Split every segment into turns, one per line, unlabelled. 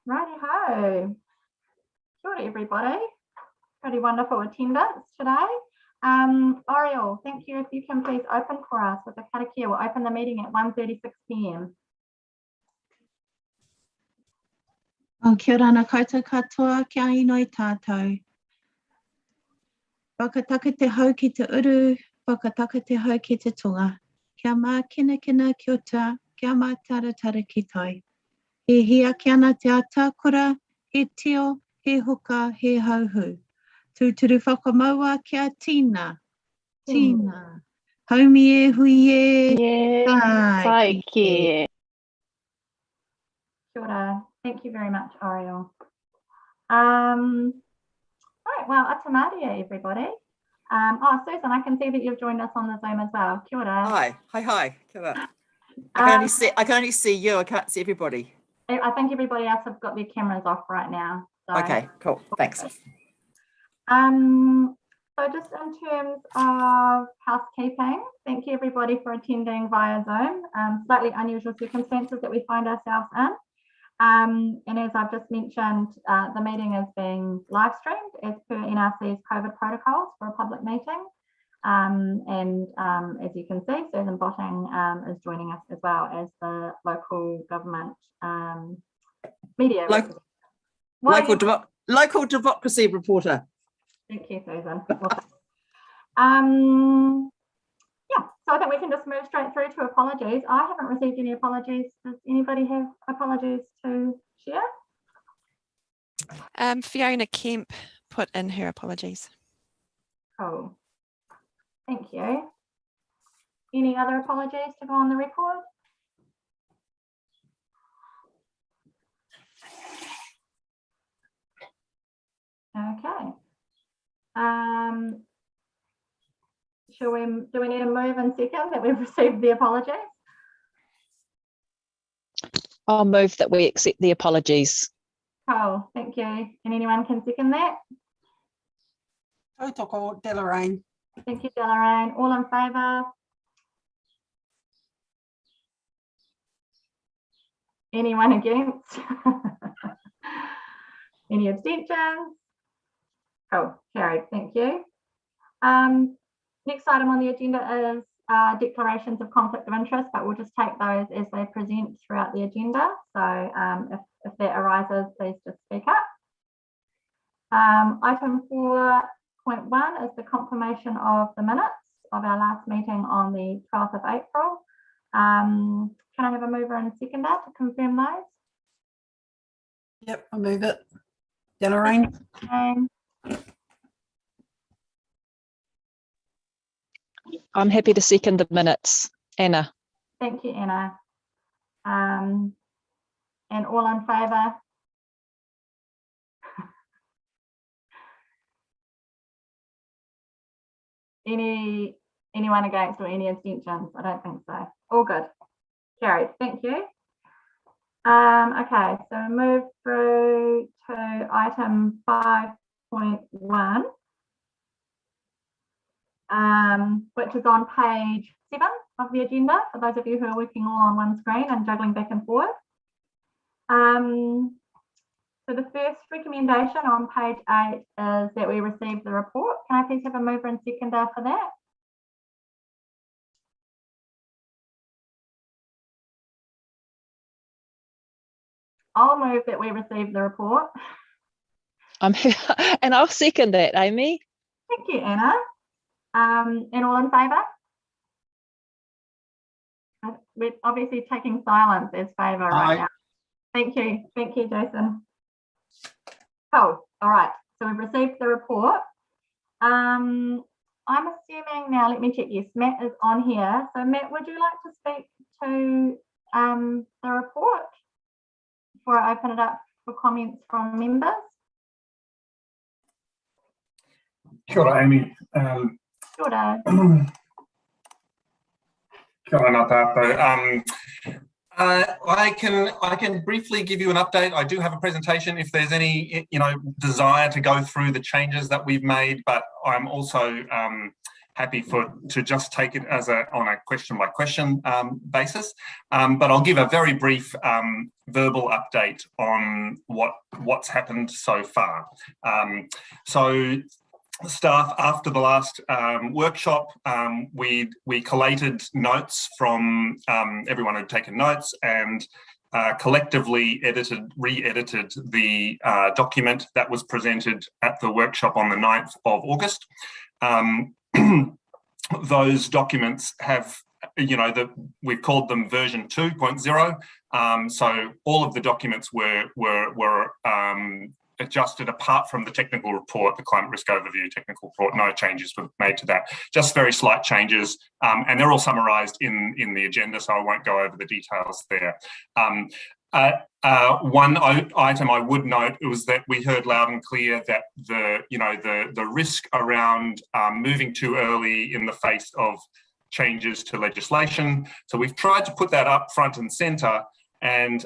Righty-ho. Kia ora, everybody. Pretty wonderful attendance today. Oriel, thank you. If you can please open for us with the karakia. We'll open the meeting at 1:36 p.m.
Kia ora ana koutou katoa, kia inoi tātou. Whakataka te hau ki te uru, whakataka te hau ki te tonga. Kia mā kina kina kia ota, kia mā taratara ki tai. He hia ki ana te atakura, he tio, he hoka, he hauhu. Tūturu whakamaua kia tīna. Tīna. Haumi e hui e. Tai ki.
Kia ora. Thank you very much, Oriel. Right, well, atamaria, everybody. Susan, I can see that you've joined us on the Zoom as well. Kia ora.
Hi. Kia ora. I can only see you. I can't see everybody.
I think everybody else have got their cameras off right now. So.
Okay, cool. Thanks.
So just in terms of housekeeping, thank you everybody for attending via Zoom. Slightly unusual circumstances that we find ourselves in. And as I've just mentioned, the meeting is being live streamed as per NRC's COVID protocols for a public meeting. As you can see, Susan Botting is joining us as well as the local government media.
Local democracy reporter.
Thank you, Susan. Yeah, so I think we can just move straight through to apologies. I haven't received any apologies. Does anybody have apologies to share?
Fiona Kemp put in her apologies.
Cool. Thank you. Any other apologies to go on the record? Okay. Do we need a move and second that we've received the apologies?
I'll move that we accept the apologies.
Cool, thank you. And anyone can second that?
Tautoko, Deloraine.
Thank you, Deloraine. All in favour? Anyone against? Any abstentions? Cool, carried, thank you. Next item on the agenda is declarations of conflict of interest, but we'll just take those as they present throughout the agenda. So if that arises, please just speak up. Item 4.1 is the confirmation of the minutes of our last meeting on the 12th of April. Can I have a mover and seconder to confirm those?
Yep, I'll move it. Deloraine.
I'm happy to second the minutes. Anna.
Thank you, Anna. And all in favour? Anyone against or any abstentions? I don't think so. All good. Carried. Thank you. Okay, so move through to item 5.1. Which is on page 7 of the agenda, for those of you who are working all on one screen and juggling back and forth. So the first recommendation on page 8 is that we receive the report. Can I please have a mover and seconder for that? I'll move that we receive the report.
And I'll second that, Amy.
Thank you, Anna. And all in favour? We're obviously taking silence as favour right now. Thank you, Jason. Cool. All right. So we've received the report. I'm assuming now. Let me check. Yes, Matt is on here. So Matt, would you like to speak to the report before I open it up for comments from members?
Kia ora, Amy.
Kia ora.
Kia ora ngā tātou. I can briefly give you an update. I do have a presentation if there's any desire to go through the changes that we've made, but I'm also happy to just take it as on a question by question basis. But I'll give a very brief verbal update on what's happened so far. So staff, after the last workshop, we collated notes from everyone who'd taken notes and collectively re-edited the document that was presented at the workshop on the 9th of August. Those documents have, we've called them version 2.0. So all of the documents were adjusted apart from the technical report, the climate risk overview technical report. No changes were made to that, just very slight changes. And they're all summarised in the agenda, so I won't go over the details there. One item I would note was that we heard loud and clear that the risk around moving too early in the face of changes to legislation. So we've tried to put that up front and centre and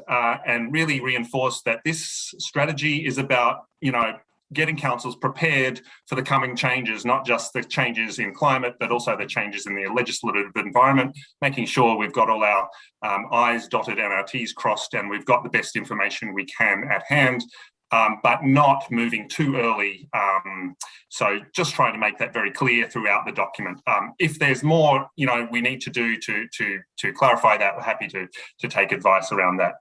really reinforce that this strategy is about getting councils prepared for the coming changes, not just the changes in climate, but also the changes in the legislative environment, making sure we've got all our I's dotted and our T's crossed and we've got the best information we can at hand, but not moving too early. So just trying to make that very clear throughout the document. If there's more, we need to do to clarify that, we're happy to take advice around that.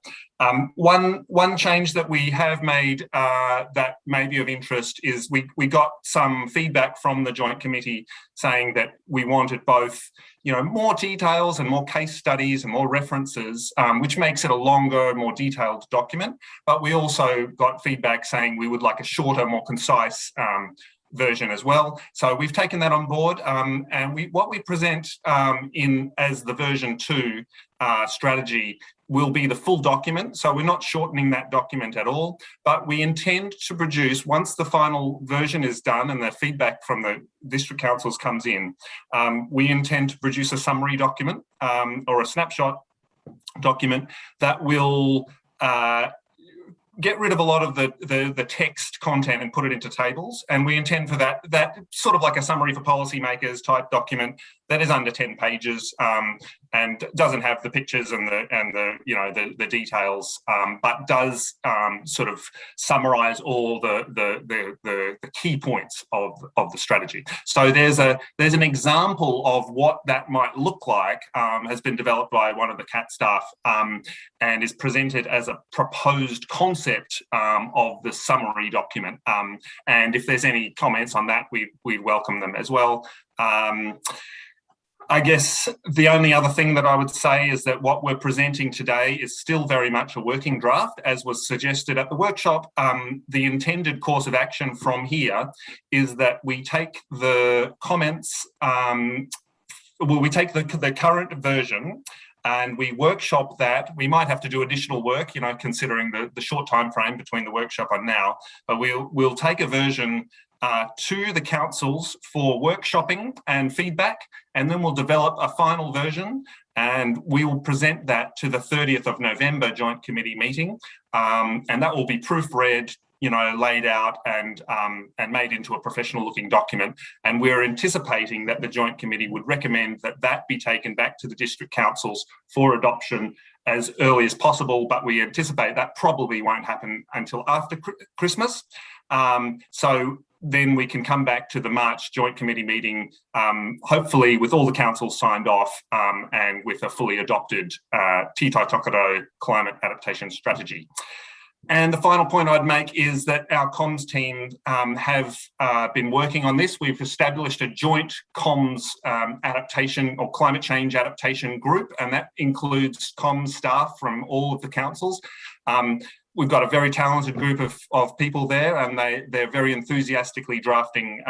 One change that we have made that may be of interest is we got some feedback from the Joint Committee saying that we wanted both, more details and more case studies and more references, which makes it a longer, more detailed document. But we also got feedback saying we would like a shorter, more concise version as well. So we've taken that on board, and what we present as the version 2 strategy will be the full document. So we're not shortening that document at all, but we intend to produce, once the final version is done and the feedback from the district councils comes in, we intend to produce a summary document or a snapshot document that will get rid of a lot of the text content and put it into tables. And we intend for that sort of like a summary for policymakers type document that is under 10 pages and doesn't have the pictures and the details, but does sort of summarise all the key points of the strategy. So there's an example of what that might look like, has been developed by one of the CAT staff and is presented as a proposed concept of the summary document. And if there's any comments on that, we welcome them as well. I guess the only other thing that I would say is that what we're presenting today is still very much a working draft, as was suggested at the workshop. The intended course of action from here is that we take the comments, we take the current version and we workshop that. We might have to do additional work, considering the short time frame between the workshop and now, but we'll take a version to the councils for workshopping and feedback, and then we'll develop a final version and we will present that to the 30th of November Joint Committee meeting, and that will be proofread, laid out and made into a professional looking document. And we're anticipating that the Joint Committee would recommend that be taken back to the district councils for adoption as early as possible, but we anticipate that probably won't happen until after Christmas. So then we can come back to the March Joint Committee meeting, hopefully with all the councils signed off and with a fully adopted Te Tai Tokerau climate adaptation strategy. And the final point I'd make is that our comms team have been working on this. We've established a joint comms adaptation or climate change adaptation group, and that includes comms staff from all of the councils. We've got a very talented group of people there, and they're very enthusiastically drafting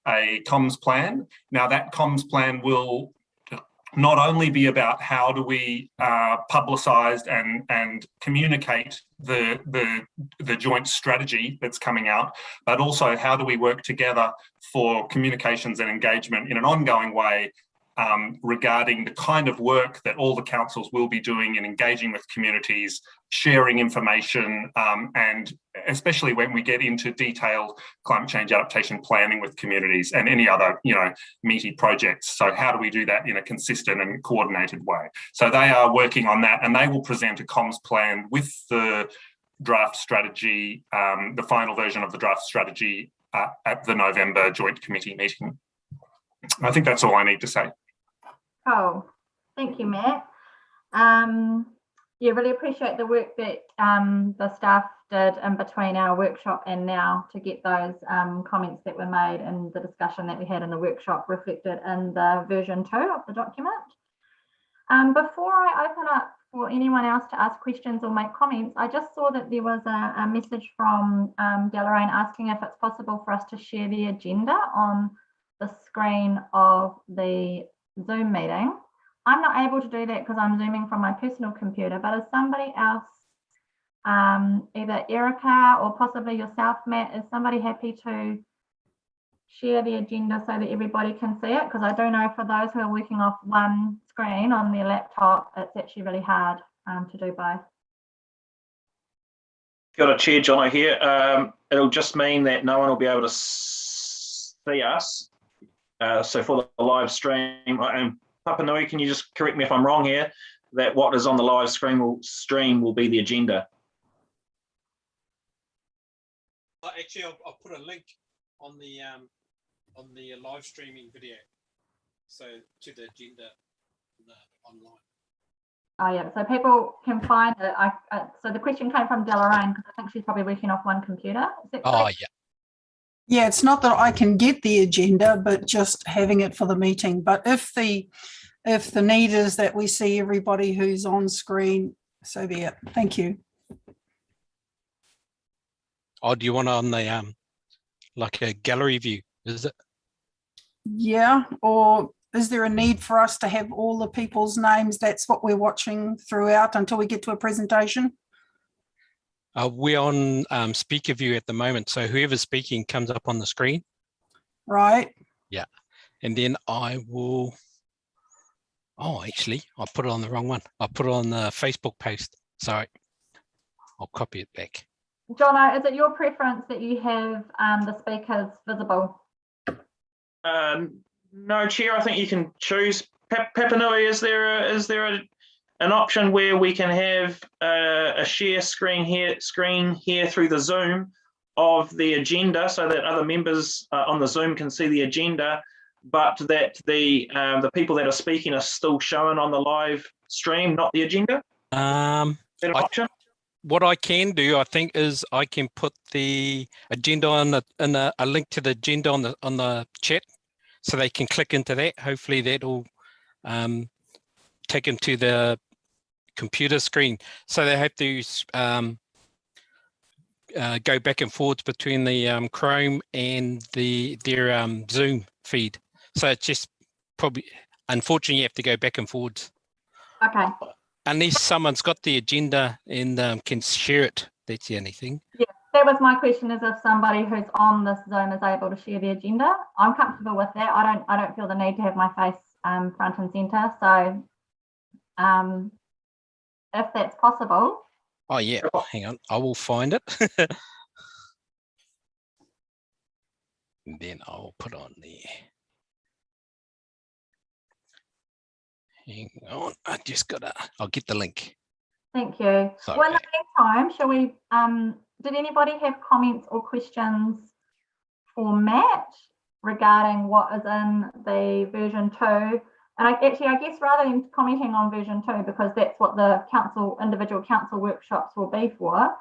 a comms plan. Now, that comms plan will not only be about how do we publicise and communicate the joint strategy that's coming out, but also how do we work together for communications and engagement in an ongoing way regarding the kind of work that all the councils will be doing in engaging with communities, sharing information, and especially when we get into detailed climate change adaptation planning with communities and any other, meaty projects. So how do we do that in a consistent and coordinated way? So they are working on that, and they will present a comms plan with the draft strategy, the final version of the draft strategy at the November Joint Committee meeting. I think that's all I need to say.
Oh, thank you, Matt. Yeah, really appreciate the work that the staff did in between our workshop and now to get those comments that were made and the discussion that we had in the workshop reflected in the version 2 of the document. Before I open up for anyone else to ask questions or make comments, I just saw that there was a message from Deloraine asking if it's possible for us to share the agenda on the screen of the Zoom meeting. I'm not able to do that because I'm Zooming from my personal computer, but is somebody else, either Erica or possibly yourself, Matt, is somebody happy to share the agenda so that everybody can see it? Because I do know for those who are working off one screen on their laptop, it's actually really hard to do both.
Got a chair, Jono here. It'll just mean that no one will be able to see us. So for the live stream, and Papanui, can you just correct me if I'm wrong here, that what is on the live stream will be the agenda?
Actually, I'll put a link on the live streaming video, so to the agenda online.
Oh yeah, so people can find it. So the question came from Deloraine because I think she's probably working off one computer. Is that correct?
Yeah. Yeah, it's not that I can get the agenda, but just having it for the meeting. But if the need is that we see everybody who's on screen, so be it. Thank you.
Oh, do you want on the like a gallery view? Is it?
Yeah, or is there a need for us to have all the people's names? That's what we're watching throughout until we get to a presentation.
We're on speaker view at the moment, so whoever's speaking comes up on the screen.
Right.
Yeah, and then I will. Oh, actually, I put it on the wrong one. I put it on the Facebook post. Sorry, I'll copy it back.
Jono, is it your preference that you have the speakers visible?
No, Chair. I think you can choose. Papanui, is there an option where we can have a share screen here through the Zoom of the agenda, so that other members on the Zoom can see the agenda, but that the people that are speaking are still shown on the live stream, not the agenda? Is that an option?
What I can do, I think, is I can put the agenda on a link to the agenda on the chat, so they can click into that. Hopefully, that'll take them to the computer screen, so they have to go back and forwards between the Chrome and their Zoom feed. So it's just probably, unfortunately, you have to go back and forwards.
Okay.
Unless someone's got the agenda and can share it, that's the only thing.
Yeah, that was my question, is if somebody who's on this Zoom is able to share the agenda. I'm comfortable with that. I don't feel the need to have my face front and center. So if that's possible.
Oh yeah, hang on, I will find it. And then I'll put on there. Hang on, I'll get the link.
Thank you.
Sorry.
Well, in the meantime, shall we, did anybody have comments or questions for Matt regarding what is in the version 2? And I guess rather than commenting on version 2, because that's what the individual council workshops will be for,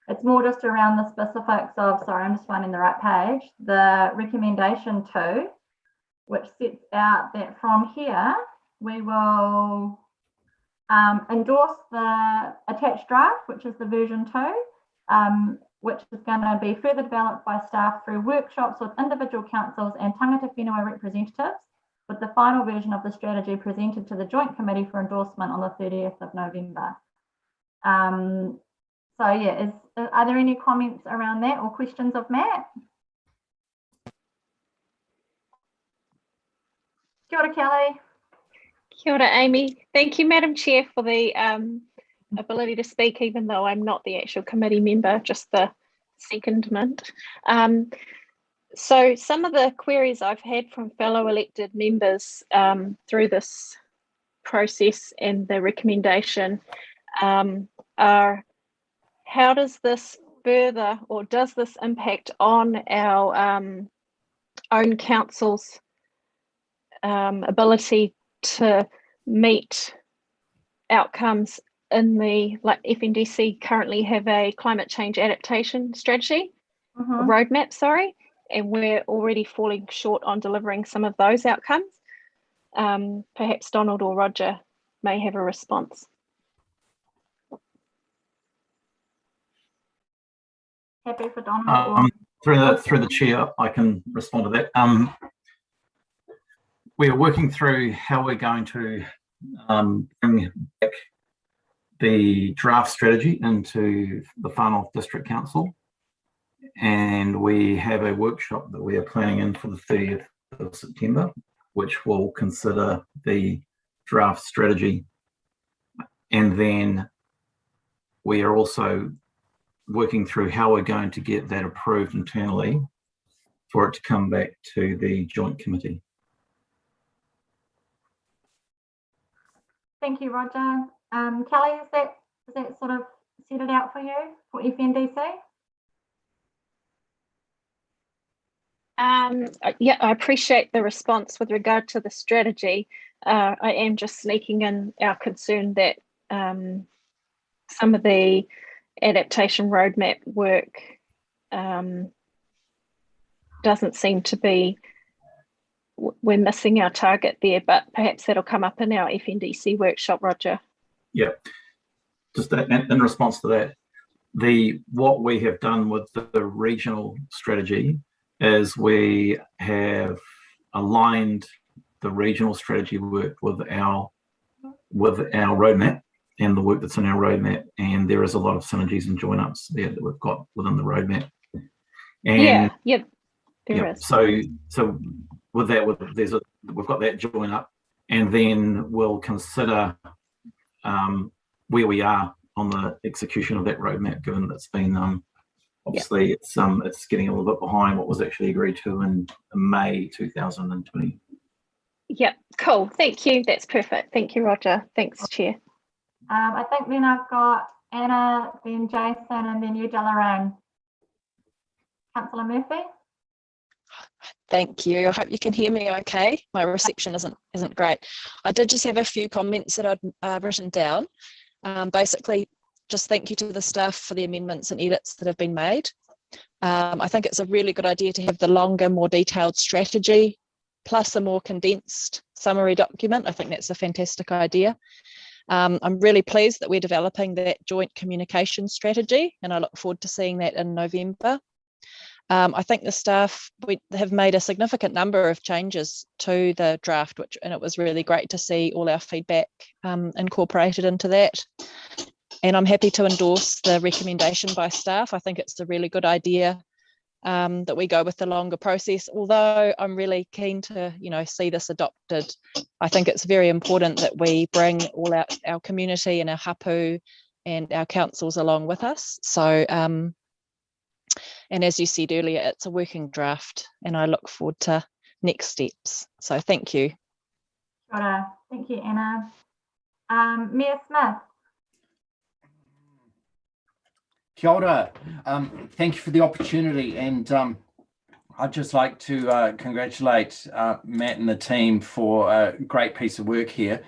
it's more just around the specifics of, sorry, I'm just finding the right page, the recommendation 2, which sets out that from here, we will endorse the attached draft, which is the version 2, which is going to be further developed by staff through workshops with individual councils and tangata whenua representatives, with the final version of the strategy presented to the Joint Committee for endorsement on the 30th of November. So yeah, are there any comments around that or questions of Matt? Kia ora, Kelly.
Kia ora, Amy. Thank you, Madam Chair, for the ability to speak, even though I'm not the actual committee member, just the secondment. So some of the queries I've had from fellow elected members through this process and the recommendation are, how does this further, or does this impact on our own council's ability to meet outcomes in the, like FNDC currently have a climate change adaptation strategy, roadmap, sorry, and we're already falling short on delivering some of those outcomes. Perhaps Donald or Roger may have a response.
Happy for Donald.
Through the chair, I can respond to that. We're working through how we're going to bring back the draft strategy into the final district council, and we have a workshop that we are planning in for the 30th of September, which will consider the draft strategy. And then we are also working through how we're going to get that approved internally for it to come back to the joint committee.
Thank you, Roger. Kelly, does that sort of set it out for you for FNDC?
Yeah, I appreciate the response with regard to the strategy. I am just sneaking in our concern that some of the adaptation roadmap work doesn't seem to be, we're missing our target there, but perhaps that'll come up in our FNDC workshop, Roger.
Yeah, just in response to that, what we have done with the regional strategy is we have aligned the regional strategy work with our roadmap and the work that's in our roadmap, and there is a lot of synergies and join ups there that we've got within the roadmap. And
there is.
So with that, we've got that join up, and then we'll consider where we are on the execution of that roadmap, given that's been obviously it's getting a little bit behind what was actually agreed to in May 2020.
Yeah, cool. Thank you. That's perfect. Thank you, Roger. Thanks, Chair.
I think then I've got Anna, then Jason, and then you, Delarang. Councillor Murphy.
Thank you. I hope you can hear me okay. My reception isn't great. I did just have a few comments that I'd written down. Basically, just thank you to the staff for the amendments and edits that have been made. I think it's a really good idea to have the longer, more detailed strategy, plus a more condensed summary document. I think that's a fantastic idea. I'm really pleased that we're developing that joint communication strategy, and I look forward to seeing that in November. I think the staff have made a significant number of changes to the draft, and it was really great to see all our feedback incorporated into that. And I'm happy to endorse the recommendation by staff. I think it's a really good idea that we go with the longer process, although I'm really keen to see this adopted. I think it's very important that we bring all our community and our hapu and our councils along with us. So and as you said earlier, it's a working draft, and I look forward to next steps. So thank you.
Thank you, Anna. Mayor Smith.
Kia ora. Thank you for the opportunity, and I'd just like to congratulate Matt and the team for a great piece of work here.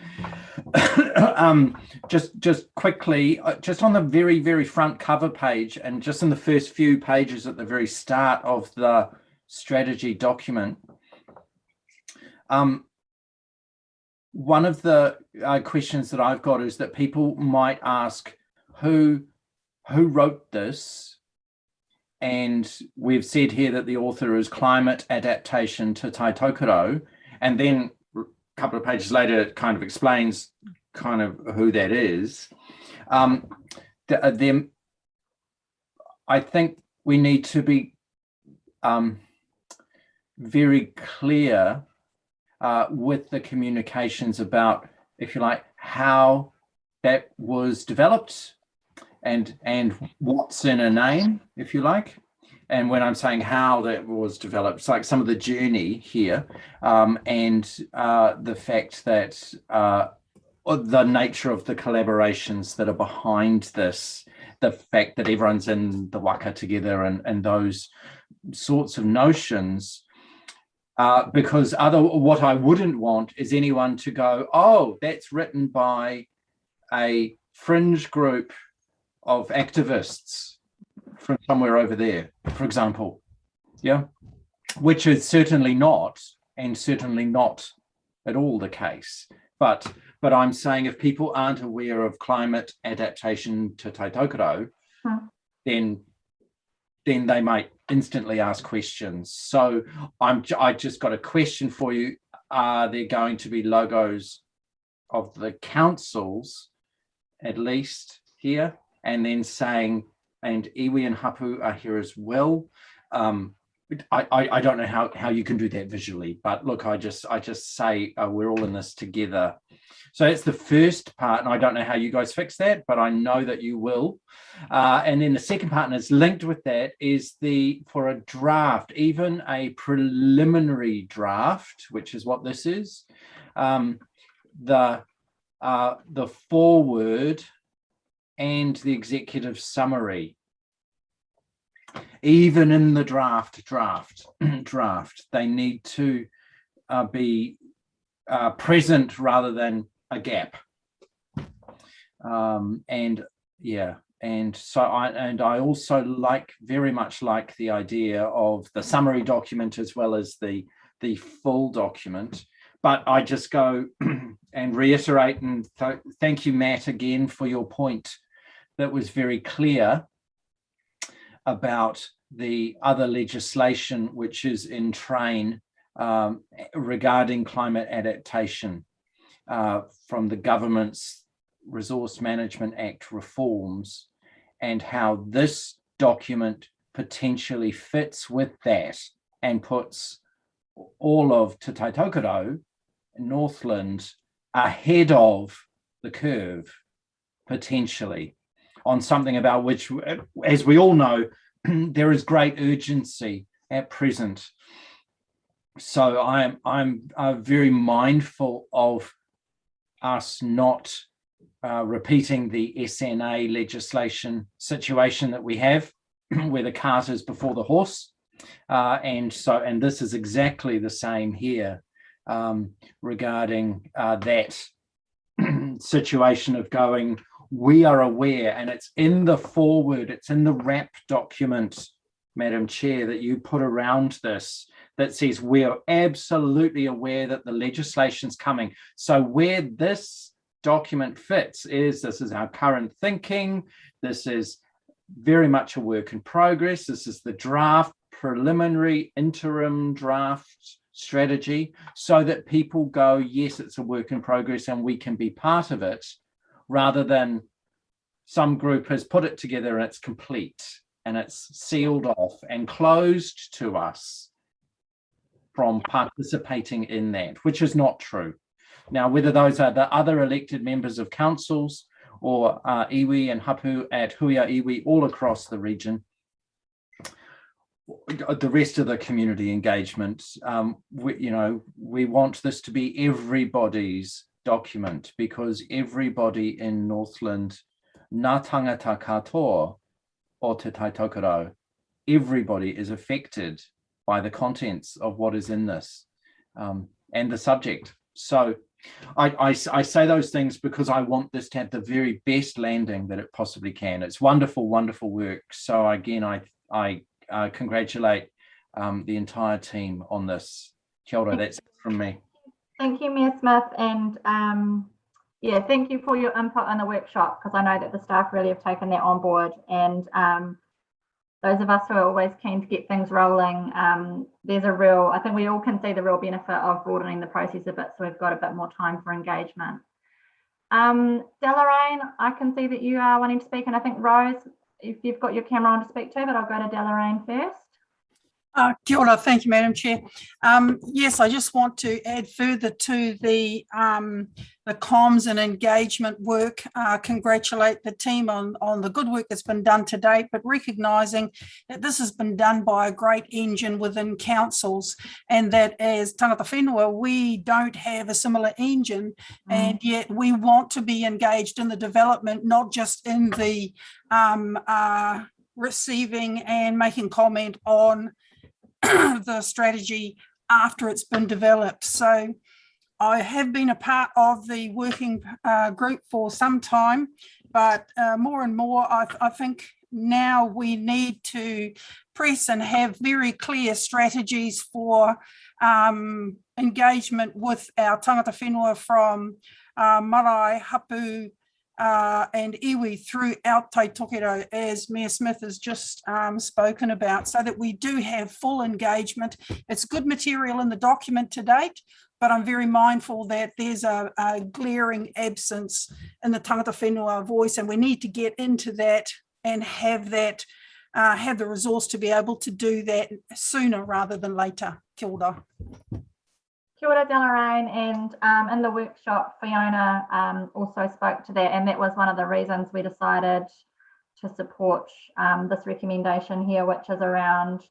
Just quickly, just on the very, very front cover page, and just in the first few pages at the very start of the strategy document, one of the questions that I've got is that people might ask who wrote this. And we've said here that the author is Climate Adaptation to Tai Tokoro, and then a couple of pages later it kind of explains kind of who that is. I think we need to be very clear with the communications about if you like, how that was developed and what's in a name, if you like. And when I'm saying how that was developed, it's like some of the journey here, and the fact that the nature of the collaborations that are behind this, the fact that everyone's in the waka together and those sorts of notions. Because what I wouldn't want is anyone to go, oh, that's written by a fringe group of activists from somewhere over there, for example. Yeah, which is certainly not, and certainly not at all the case. But I'm saying if people aren't aware of climate adaptation to Taitokoro, then they might instantly ask questions. So I just got a question for you. Are there going to be logos of the councils, at least here, and then saying, and iwi and hapu are here as well? I don't know how you can do that visually, but look, I just say we're all in this together. So that's the first part, and I don't know how you guys fix that, but I know that you will. And then the second part, and it's linked with that, is for a draft, even a preliminary draft, which is what this is, the foreword and the executive summary. Even in the draft, they need to be present rather than a gap. And so I also very much like the idea of the summary document as well as the full document. But I just go and reiterate and thank you, Matt, again for your point that was very clear about the other legislation which is in train regarding climate adaptation from the government's Resource Management Act reforms, and how this document potentially fits with that and puts all of Te Taitokoro, Northland, ahead of the curve, potentially, on something about which, as we all know, there is great urgency at present. So I'm very mindful of us not repeating the SNA legislation situation that we have, where the cart is before the horse, and this is exactly the same here regarding that situation of going. We are aware, and it's in the foreword, it's in the wrap document, Madam Chair, that you put around this, that says we are absolutely aware that the legislation's coming. So where this document fits is, this is our current thinking, this is very much a work in progress, this is the draft, preliminary, interim draft strategy, so that people go, yes, it's a work in progress and we can be part of it, rather than some group has put it together and it's complete and it's sealed off and closed to us from participating in that, which is not true. Now, whether those are the other elected members of councils or iwi and hapu at Huia iwi all across the region, the rest of the community engagement, we want this to be everybody's document, because everybody in Northland, ngā tangata katoa o te Taitokoro, everybody is affected by the contents of what is in this and the subject. So I say those things because I want this to have the very best landing that it possibly can. It's wonderful, wonderful work. So again, I congratulate the entire team on this. Kia ora, that's it from me.
Thank you, Mayor Smith, and thank you for your input on the workshop, because I know that the staff really have taken that on board, and those of us who are always keen to get things rolling, there's I think we all can see the real benefit of broadening the process a bit, so we've got a bit more time for engagement. Deloraine, I can see that you are wanting to speak, and I think Rose, if you've got your camera on to speak to, but I'll go to Deloraine first.
Kia ora, thank you, Madam Chair. Yes, I just want to add further to the comms and engagement work, congratulate the team on the good work that's been done to date, but recognising that this has been done by a great engine within councils, and that as tangata whenua, we don't have a similar engine, and yet we want to be engaged in the development, not just in the receiving and making comment on the strategy after it's been developed. So I have been a part of the working group for some time, but more and more I think now we need to press and have very clear strategies for engagement with our tangata whenua from marae, hapu, and iwi through Aotearoa, as Mayor Smith has just spoken about, so that we do have full engagement. It's good material in the document to date, but I'm very mindful that there's a glaring absence in the tangata whenua voice, and we need to get into that and have that, have the resource to be able to do that sooner rather than later. Kia ora.
Kia ora, Deloraine, and in the workshop, Fiona also spoke to that, and that was one of the reasons we decided to support this recommendation here, which is around,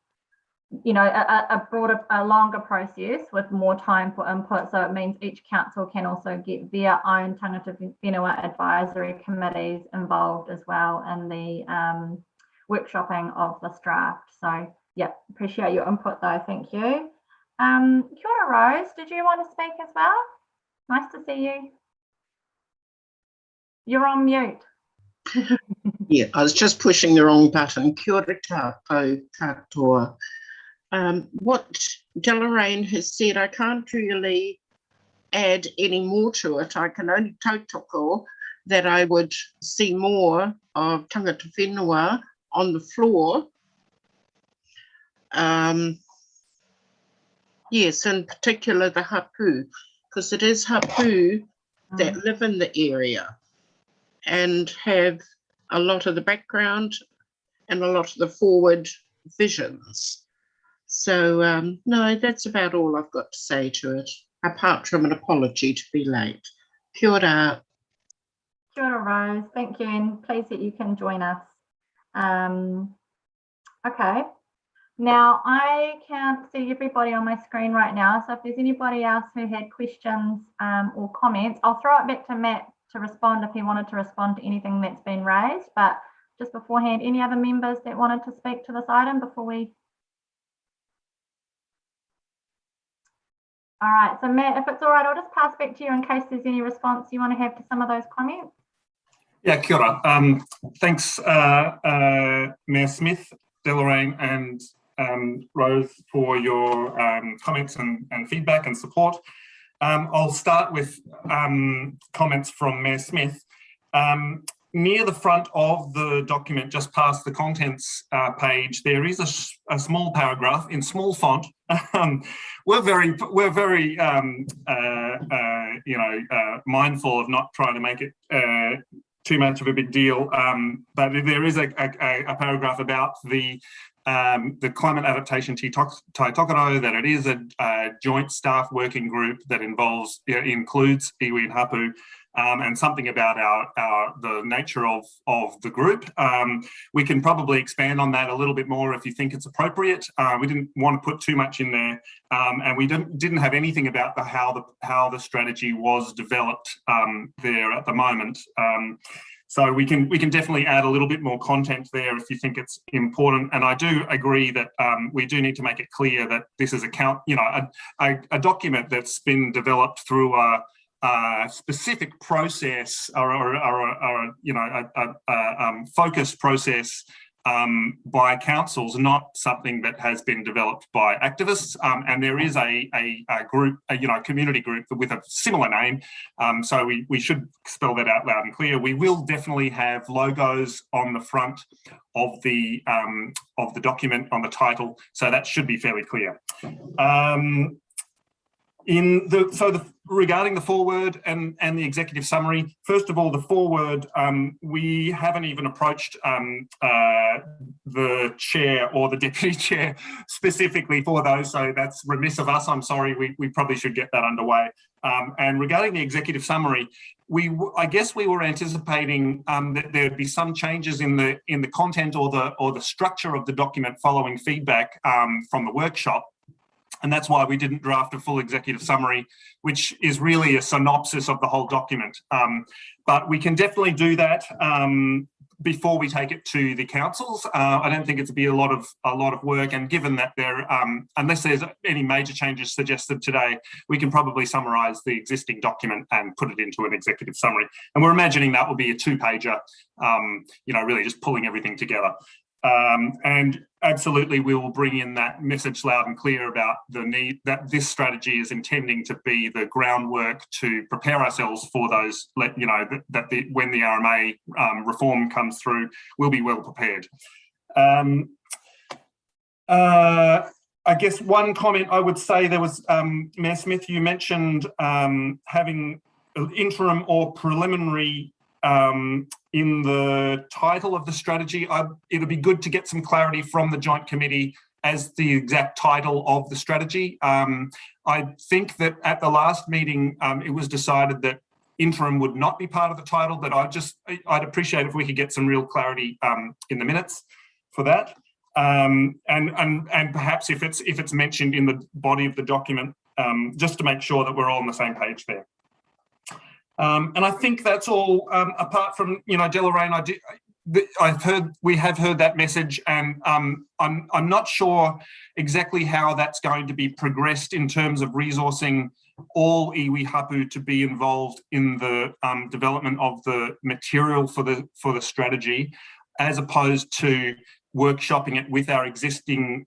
you know, a longer process with more time for input. So it means each council can also get their own tangata whenua advisory committees involved as well in the workshopping of this draft. So yeah, appreciate your input though, thank you. Kia ora, Rose, did you want to speak as well? Nice to see you. You're on mute.
Yeah, I was just pushing the wrong button. Kia ora tātou katoa. What Deloraine has said, I can't really add any more to it. I can only tautoko that I would see more of tangata whenua on the floor. Yes, in particular the hapu, because it is hapu that live in the area and have a lot of the background and a lot of the forward visions. So no, that's about all I've got to say to it, apart from an apology to be late. Kia ora.
Kia ora, Rose, thank you, and pleased that you can join us. Okay. Now, I can't see everybody on my screen right now, so if there's anybody else who had questions or comments, I'll throw it back to Matt to respond if he wanted to respond to anything that's been raised. But just beforehand, any other members that wanted to speak to this item before we... All right, so Matt, if it's all right, I'll just pass back to you in case there's any response you want to have to some of those comments.
Yeah, kia ora. Thanks, Mayor Smith, Deloraine, and Rose, for your comments and feedback and support. I'll start with comments from Mayor Smith. Near the front of the document, just past the contents page, there is a small paragraph in small font. We're very mindful of not trying to make it too much of a big deal, but there is a paragraph about the climate adaptation taitokoro, that it is a joint staff working group that includes iwi and hapu, and something about the nature of the group. We can probably expand on that a little bit more if you think it's appropriate. We didn't want to put too much in there, and we didn't have anything about how the strategy was developed there at the moment. So we can definitely add a little bit more content there if you think it's important. And I do agree that we do need to make it clear that this is a document that's been developed through a specific process or a focused process by councils, not something that has been developed by activists. And there is a group, a community group with a similar name. So we should spell that out loud and clear. We will definitely have logos on the front of the document, on the title. So that should be fairly clear. Regarding the foreword and the executive summary, first of all, the foreword, we haven't even approached the chair or the deputy chair specifically for those, so that's remiss of us. I'm sorry, we probably should get that underway. And regarding the executive summary, I guess we were anticipating that there'd be some changes in the content or the structure of the document following feedback from the workshop. And that's why we didn't draft a full executive summary, which is really a synopsis of the whole document. But we can definitely do that before we take it to the councils. I don't think it'd be a lot of work, and given that unless there's any major changes suggested today, we can probably summarise the existing document and put it into an executive summary. And we're imagining that will be a 2-pager, really just pulling everything together. And absolutely, we will bring in that message loud and clear about the need that this strategy is intending to be the groundwork to prepare ourselves for those, when the RMA reform comes through, we'll be well prepared. I guess one comment I would say, there was, Mayor Smith, you mentioned having interim or preliminary in the title of the strategy. It'll be good to get some clarity from the Joint Committee as the exact title of the strategy. I think that at the last meeting, it was decided that interim would not be part of the title, but I'd appreciate if we could get some real clarity in the minutes for that. And perhaps if it's mentioned in the body of the document, just to make sure that we're all on the same page there. And I think that's all. Apart from Deloraine, we have heard that message, and I'm not sure exactly how that's going to be progressed in terms of resourcing all iwi hapu to be involved in the development of the material for the strategy, as opposed to workshopping it with our existing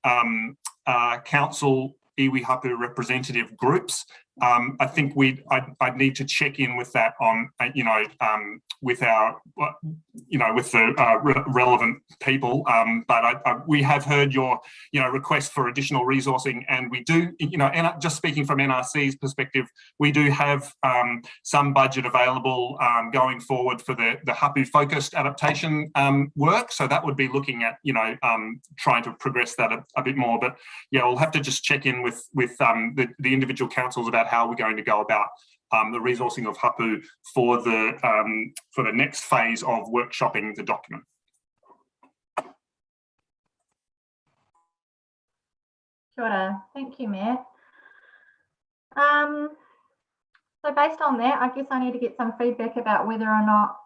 council iwi hapu representative groups. I think I'd need to check in with that on, with the relevant people. But we have heard your, request for additional resourcing, and we do, and just speaking from NRC's perspective, we do have some budget available going forward for the hapu focused adaptation work. So that would be looking at, trying to progress that a bit more. But yeah, we'll have to just check in with the individual councils about how we're going to go about the resourcing of hapu for the next phase of workshopping the document.
Kia ora. Thank you, Matt. So based on that, I guess I need to get some feedback about whether or not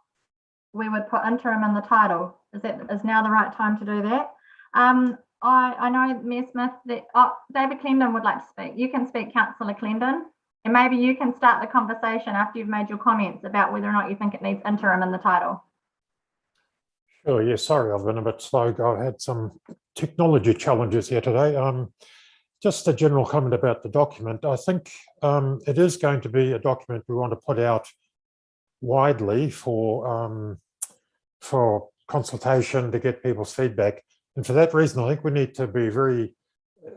we would put interim in the title. Is now the right time to do that? I know, Mayor Smith, that David Clendon would like to speak. You can speak, Councillor Clendon. And maybe you can start the conversation after you've made your comments about whether or not you think it needs interim in the title.
Sure, yeah, sorry, I've been a bit slow. I've had some technology challenges here today. Just a general comment about the document. I think it is going to be a document we want to put out widely for consultation, to get people's feedback. And for that reason, I think we need to be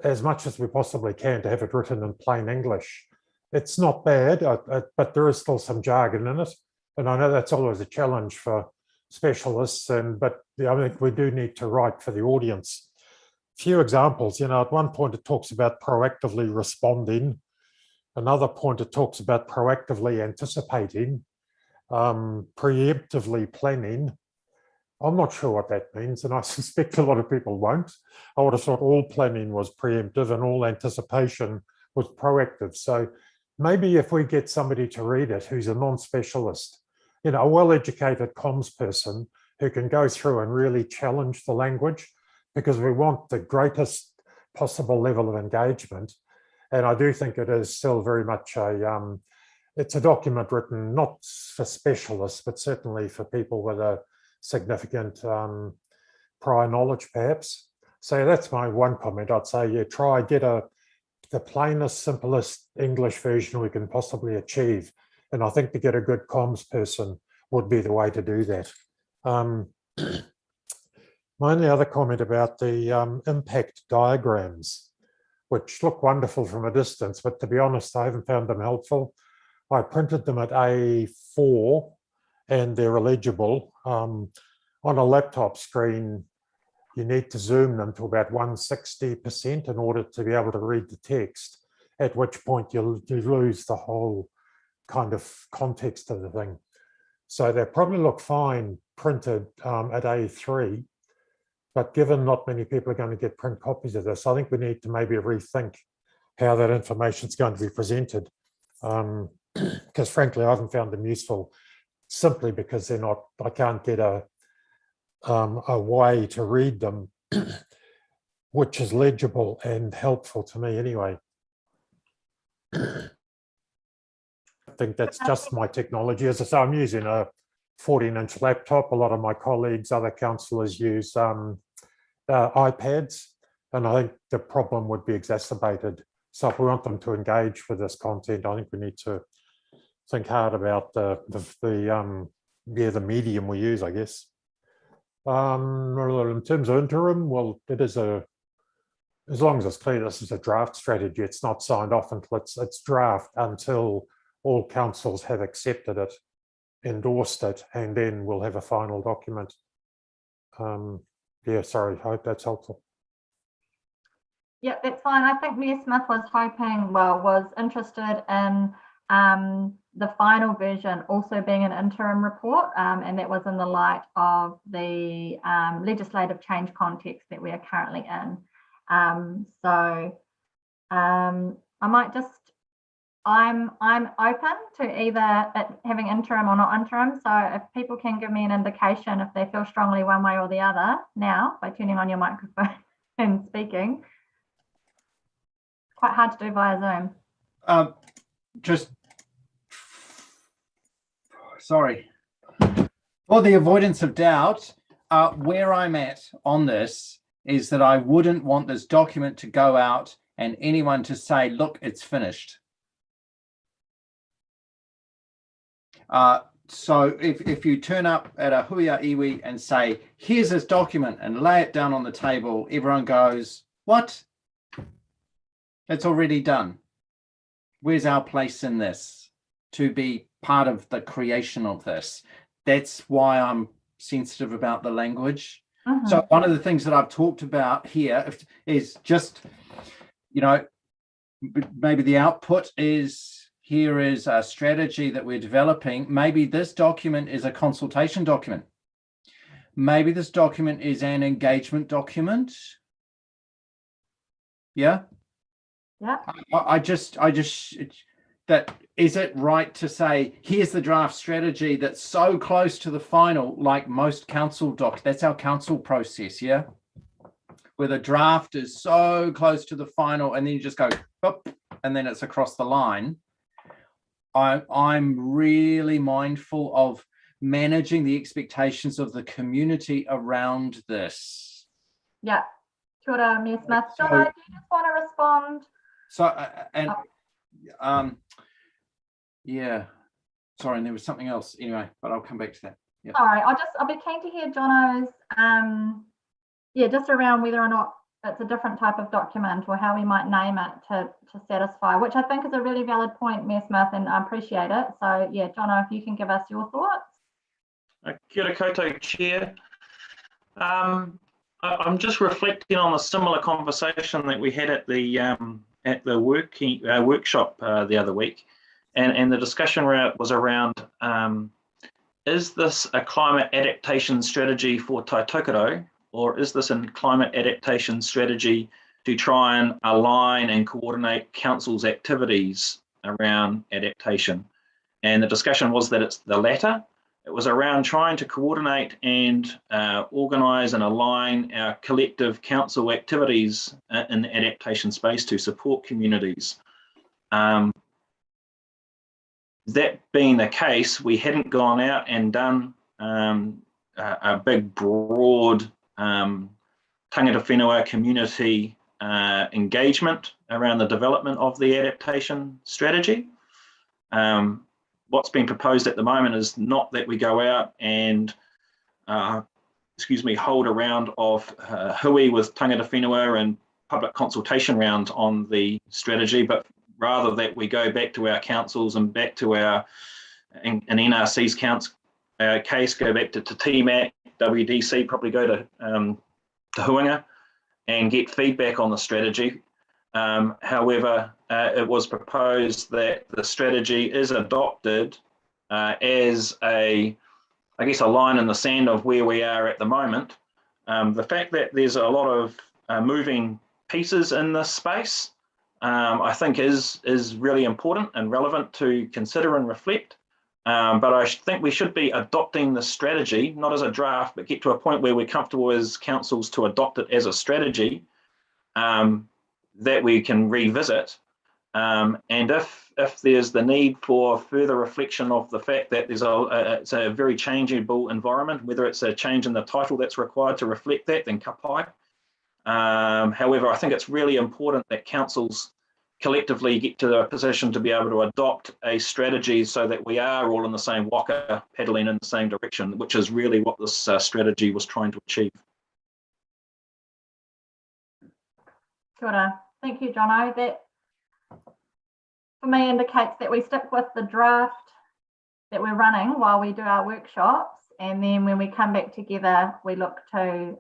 as much as we possibly can, to have it written in plain English. It's not bad, but there is still some jargon in it. And I know that's always a challenge for specialists, but I think we do need to write for the audience. Few examples, at one point it talks about proactively responding. Another point it talks about proactively anticipating, preemptively planning. I'm not sure what that means, and I suspect a lot of people won't. I would have thought all planning was preemptive and all anticipation was proactive. So maybe if we get somebody to read it who's a non-specialist, a well-educated comms person who can go through and really challenge the language, because we want the greatest possible level of engagement. And I do think it is still very much it's a document written not for specialists, but certainly for people with a significant prior knowledge, perhaps. So that's my one comment. I'd say, try get the plainest, simplest English version we can possibly achieve. And I think to get a good comms person would be the way to do that. My only other comment about the impact diagrams. which look wonderful from a distance, but to be honest, I haven't found them helpful. I printed them at A4 and they're illegible. On a laptop screen, you need to zoom them to about 160% in order to be able to read the text, at which point you lose the whole kind of context of the thing. So they probably look fine printed at A3, but given not many people are going to get print copies of this, I think we need to maybe rethink how that information is going to be presented. Because frankly, I haven't found them useful simply because they're not, I can't get a way to read them which is legible and helpful to me anyway. I think that's just my technology. As I say, I'm using a 14-inch laptop. A lot of my colleagues, other councillors use iPads, and I think the problem would be exacerbated. So if we want them to engage with this content, I think we need to think hard about the medium we use, I guess. In terms of interim, well, it is as long as it's clear this is a draft strategy, it's not signed off until it's draft until all councils have accepted it, endorsed it, and then we'll have a final document. Yeah, sorry, I hope that's helpful.
Yeah, that's fine. I think Mayor Smith was hoping, well, was interested in the final version also being an interim report, and that was in the light of the legislative change context that we are currently in. I might just, I'm open to either it having interim or not interim. So if people can give me an indication if they feel strongly one way or the other now by turning on your microphone and speaking. Quite hard to do via Zoom.
Just sorry for the avoidance of doubt, where I'm at on this is that I wouldn't want this document to go out and anyone to say, look, it's finished. So if you turn up at a huia iwi and say, here's this document, and lay it down on the table, everyone goes, what? It's already done. Where's our place in this to be part of the creation of this? That's why I'm sensitive about the language. So one of the things that I've talked about here is just, you know, maybe the output is, here is a strategy that we're developing. Maybe this document is a consultation document. Maybe this document is an engagement document. Yeah.
Yeah.
I just that, is it right to say, here's the draft strategy that's so close to the final, like most council docs, that's our council process, yeah? Where the draft is so close to the final and then you just go, boop, and then it's across the line. I'm really mindful of managing the expectations of the community around this.
Yeah. Kia ora, Mayor Smith. Jono, do you just want to respond?
So, yeah, sorry, and there was something else anyway, but I'll come back to that. Yeah.
Sorry, I'll be keen to hear Jono's, yeah, just around whether or not it's a different type of document or how we might name it to satisfy, which I think is a really valid point, Mayor Smith, and I appreciate it. So yeah, Jono, if you can give us your thoughts.
Kia ora koutou, Chair. I'm just reflecting on a similar conversation that we had at the workshop the other week, and the discussion was around, is this a climate adaptation strategy for Taitokerau, or is this a climate adaptation strategy to try and align and coordinate council's activities around adaptation? And the discussion was that it's the latter. It was around trying to coordinate and organise and align our collective council activities in the adaptation space to support communities. That being the case, we hadn't gone out and done a big, broad tangata whenua community engagement around the development of the adaptation strategy. What's been proposed at the moment is not that we go out and, hold a round of hui with tangata whenua and public consultation round on the strategy, but rather that we go back to our councils and back to our, in NRC's case, go back to TMAC, WDC, probably go to Huinga and get feedback on the strategy. However, it was proposed that the strategy is adopted as a line in the sand of where we are at the moment. The fact that there's a lot of moving pieces in this space, I think is really important and relevant to consider and reflect. But I think we should be adopting the strategy, not as a draft, but get to a point where we're comfortable as councils to adopt it as a strategy that we can revisit. And if there's the need for further reflection of the fact that it's a very changeable environment, whether it's a change in the title that's required to reflect that, then kapai. However, I think it's really important that councils collectively get to the position to be able to adopt a strategy so that we are all in the same waka, paddling in the same direction, which is really what this strategy was trying to achieve.
Kia ora. Thank you, Jono. That for me indicates that we stick with the draft that we're running while we do our workshops, and then when we come back together, we look to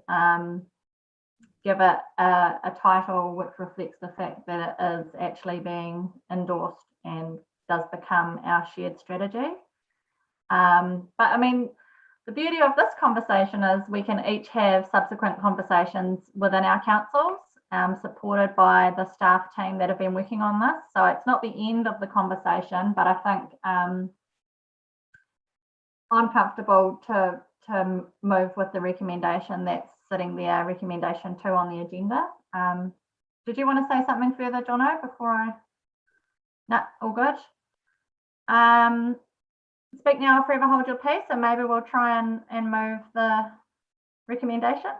give it a title which reflects the fact that it is actually being endorsed and does become our shared strategy. But I mean, the beauty of this conversation is we can each have subsequent conversations within our councils, supported by the staff team that have been working on this. So it's not the end of the conversation, but I think I'm comfortable to move with the recommendation that's sitting there, recommendation 2 on the agenda. Did you want to say something further, Jono, before I? No, all good. Speak now or forever hold your peace, and maybe we'll try and move the recommendation.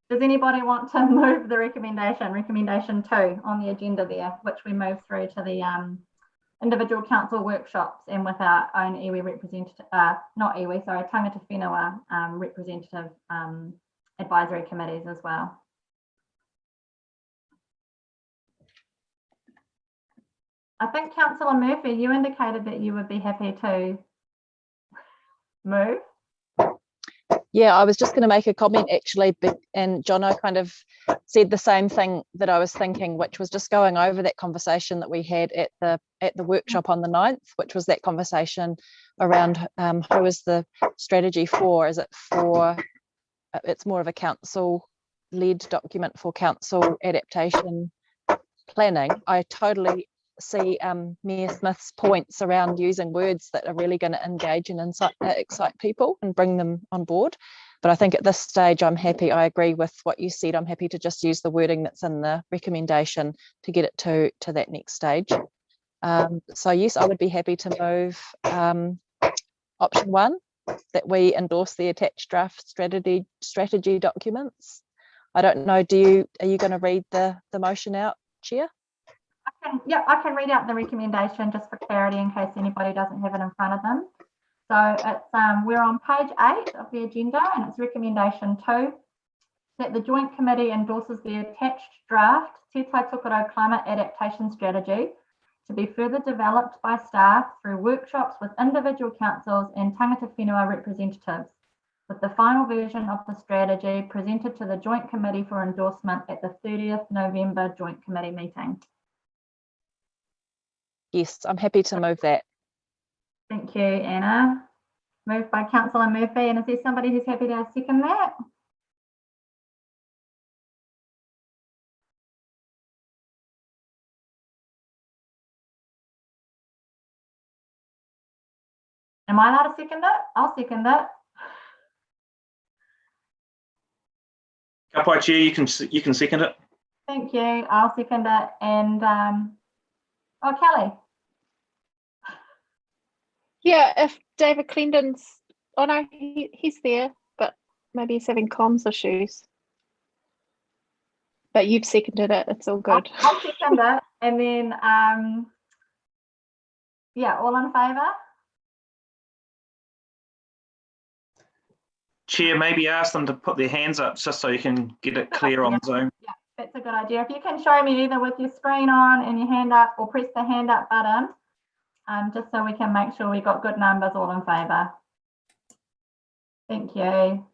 Does anybody want to move the recommendation 2 on the agenda there, which we move through to the individual council workshops and with our own iwi representative, not iwi, sorry, tangata whenua representative advisory committees as well. I think Councillor Murphy, you indicated that you would be happy to move.
Yeah, I was just going to make a comment actually, and Jono kind of said the same thing that I was thinking, which was just going over that conversation that we had at the workshop on the 9th, which was that conversation around who is the strategy for? Is it for? It's more of a council-led document for council adaptation planning. I totally see Mayor Smith's points around using words that are really going to engage and excite people and bring them on board. But I think at this stage, I agree with what you said. I'm happy to just use the wording that's in the recommendation to get it to that next stage. So yes, I would be happy to move option 1, that we endorse the attached draft strategy documents. I don't know, are you going to read the motion out, Chair?
I can read out the recommendation just for clarity in case anybody doesn't have it in front of them. So it's we're on page 8 of the agenda, and it's recommendation 2 that the Joint Committee endorses the attached draft Te Tai Tokerau Climate Adaptation Strategy to be further developed by staff through workshops with individual councils and tangata whenua representatives, with the final version of the strategy presented to the Joint Committee for endorsement at the 30th November Joint Committee meeting.
Yes, I'm happy to move that.
Thank you, Anna. Moved by Councillor Murphy, and is there somebody who's happy to second that? Am I allowed to second it? I'll second it.
Kapai Chair, you can second it.
Thank you. I'll second it. And oh, Kelly.
Yeah, if David Clendon's, oh no, he's there, but maybe he's having comms issues. But you've seconded it, it's all good.
I'll second it. And then, yeah, all in favour?
Chair, maybe ask them to put their hands up just so you can get it clear on Zoom.
Yeah, that's a good idea. If you can show me either with your screen on and your hand up, or press the hand up button, just so we can make sure we got good numbers all in favour. Thank you.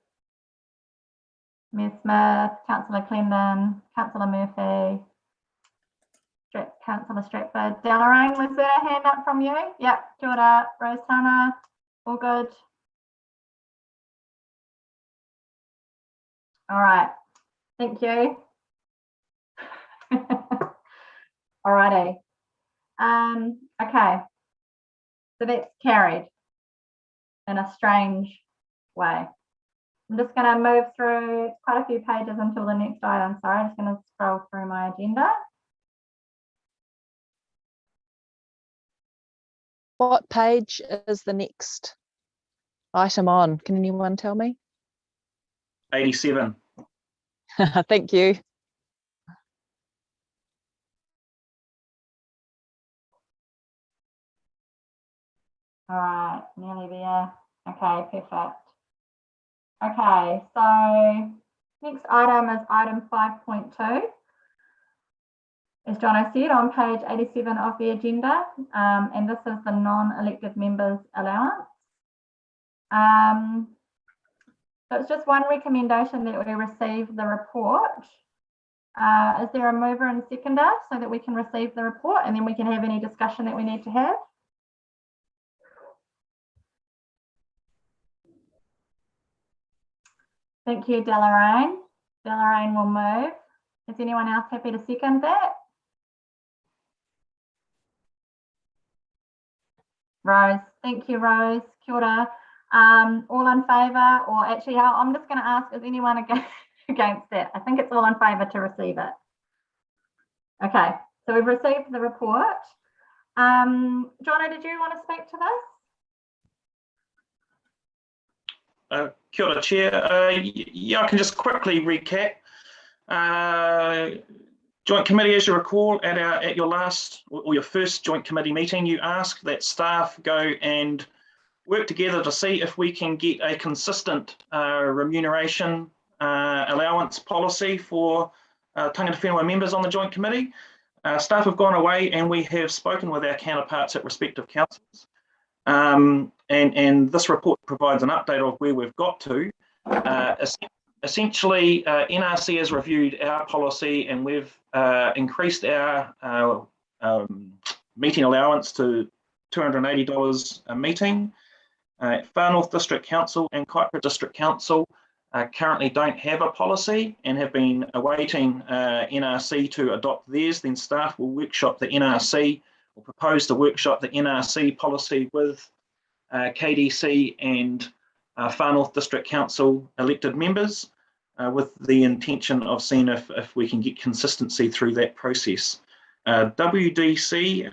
Ms Smith, Councillor Clendon, Councillor Murphy, Councillor Stratford. Delarraine, was there a hand up from you? Yep, kia ora. Rose Tana, all good. All right, thank you. All righty. Okay, so that's carried in a strange way. I'm just going to move through quite a few pages until the next item. Sorry, I'm just going to scroll through my agenda.
What page is the next item on? Can anyone tell me?
87.
Thank you.
All right, nearly there. Okay, perfect. Okay, so next item is item 5.2. As Jono said, on page 87 of the agenda, and this is the non-elected members allowance. So it's just one recommendation that we receive the report. Is there a mover and seconder so that we can receive the report and then we can have any discussion that we need to have? Thank you, Delarraine. Delarraine will move. Is anyone else happy to second that? Rose. Thank you, Rose. Kia ora. All in favour, or actually, I'm just going to ask, is anyone against that? I think it's all in favour to receive it. Okay, so we've received the report. Jono, did you want to speak to this?
Kia ora, Chair. Yeah, I can just quickly recap. Joint committee, as you recall, at your last or your first joint committee meeting, you asked that staff go and work together to see if we can get a consistent remuneration allowance policy for tangata whenua members on the joint committee. Staff have gone away and we have spoken with our counterparts at respective councils. And this report provides an update of where we've got to. Essentially, NRC has reviewed our policy and we've increased our meeting allowance to $280 a meeting. Far North District Council and Kaipara District Council currently don't have a policy and have been awaiting NRC to adopt theirs. Then staff will workshop the NRC or propose to workshop the NRC policy with KDC and Far North District Council elected members with the intention of seeing if we can get consistency through that process. WDC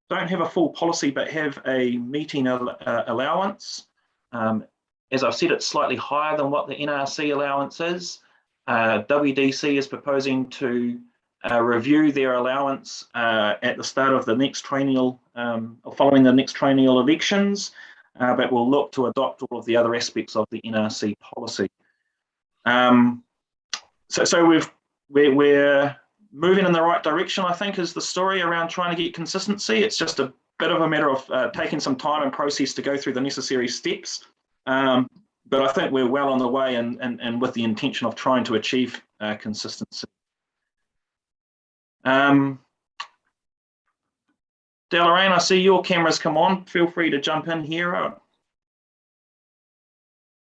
don't have a full policy but have a meeting allowance. As I've said, it's slightly higher than what the NRC allowance is. WDC is proposing to review their allowance at the start of the next triennial, or following the next triennial elections, but we'll look to adopt all of the other aspects of the NRC policy. So we're moving in the right direction, I think, is the story around trying to get consistency. It's just a bit of a matter of taking some time and process to go through the necessary steps. But I think we're well on the way and with the intention of trying to achieve consistency. Delarraine, I see your camera's come on. Feel free to jump in here.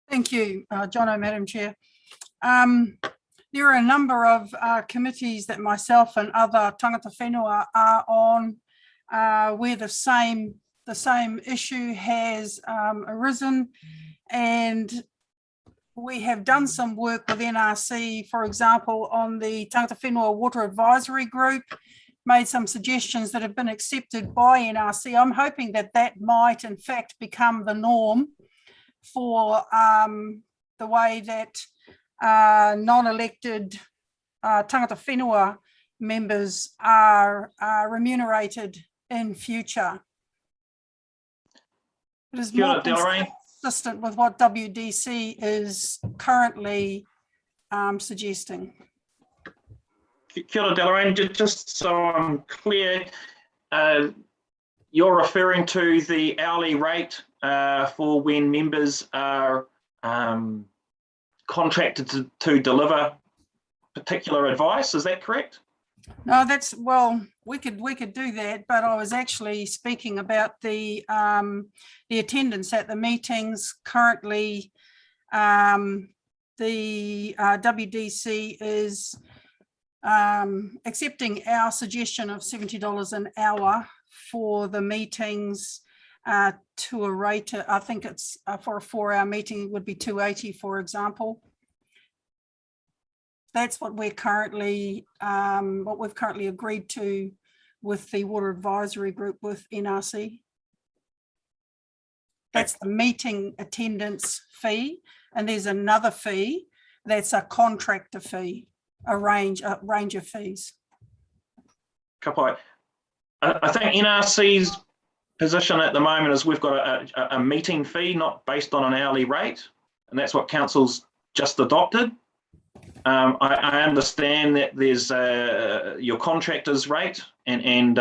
Thank you, Jono, Madam Chair. There are a number of committees that myself and other tangata whenua are on where the same issue has arisen, and we have done some work with NRC, for example, on the Tangata Whenua Water Advisory Group, made some suggestions that have been accepted by NRC. I'm hoping that that might in fact become the norm for the way that non-elected tangata whenua members are remunerated in future. It is
Kia ora, Delarraine.
consistent with what WDC is currently suggesting.
Kia ora, Deloraine, just so I'm clear, you're referring to the hourly rate for when members are contracted to deliver particular advice, is that correct?
No, that's, well, we could do that, but I was actually speaking about the attendance at the meetings. Currently, the WDC is accepting our suggestion of $70 an hour for the meetings to a rate, I think it's for a 4-hour meeting, it would be $280, for example. That's what we're currently, what we've currently agreed to with the Water Advisory Group with NRC. That's the meeting attendance fee, and there's another fee that's a contractor fee, a range of fees.
Kapai. I think NRC's position at the moment is we've got a meeting fee, not based on an hourly rate, and that's what council's just adopted. I understand that there's your contractor's rate, and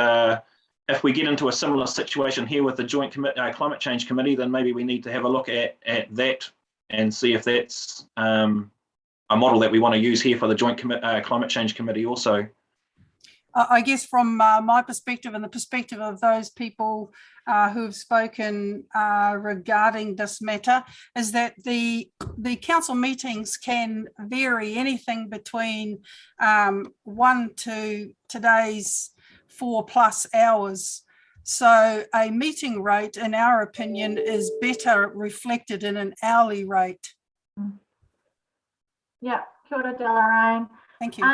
if we get into a similar situation here with the Joint Climate Change Committee, then maybe we need to have a look at that and see if that's a model that we want to use here for the Joint Climate Change Committee also.
I guess from my perspective and the perspective of those people who have spoken regarding this matter, is that the council meetings can vary anything between 1 to today's 4+ hours. So a meeting rate, in our opinion, is better reflected in an hourly rate.
Yeah, kia ora, Deloraine.
Thank you.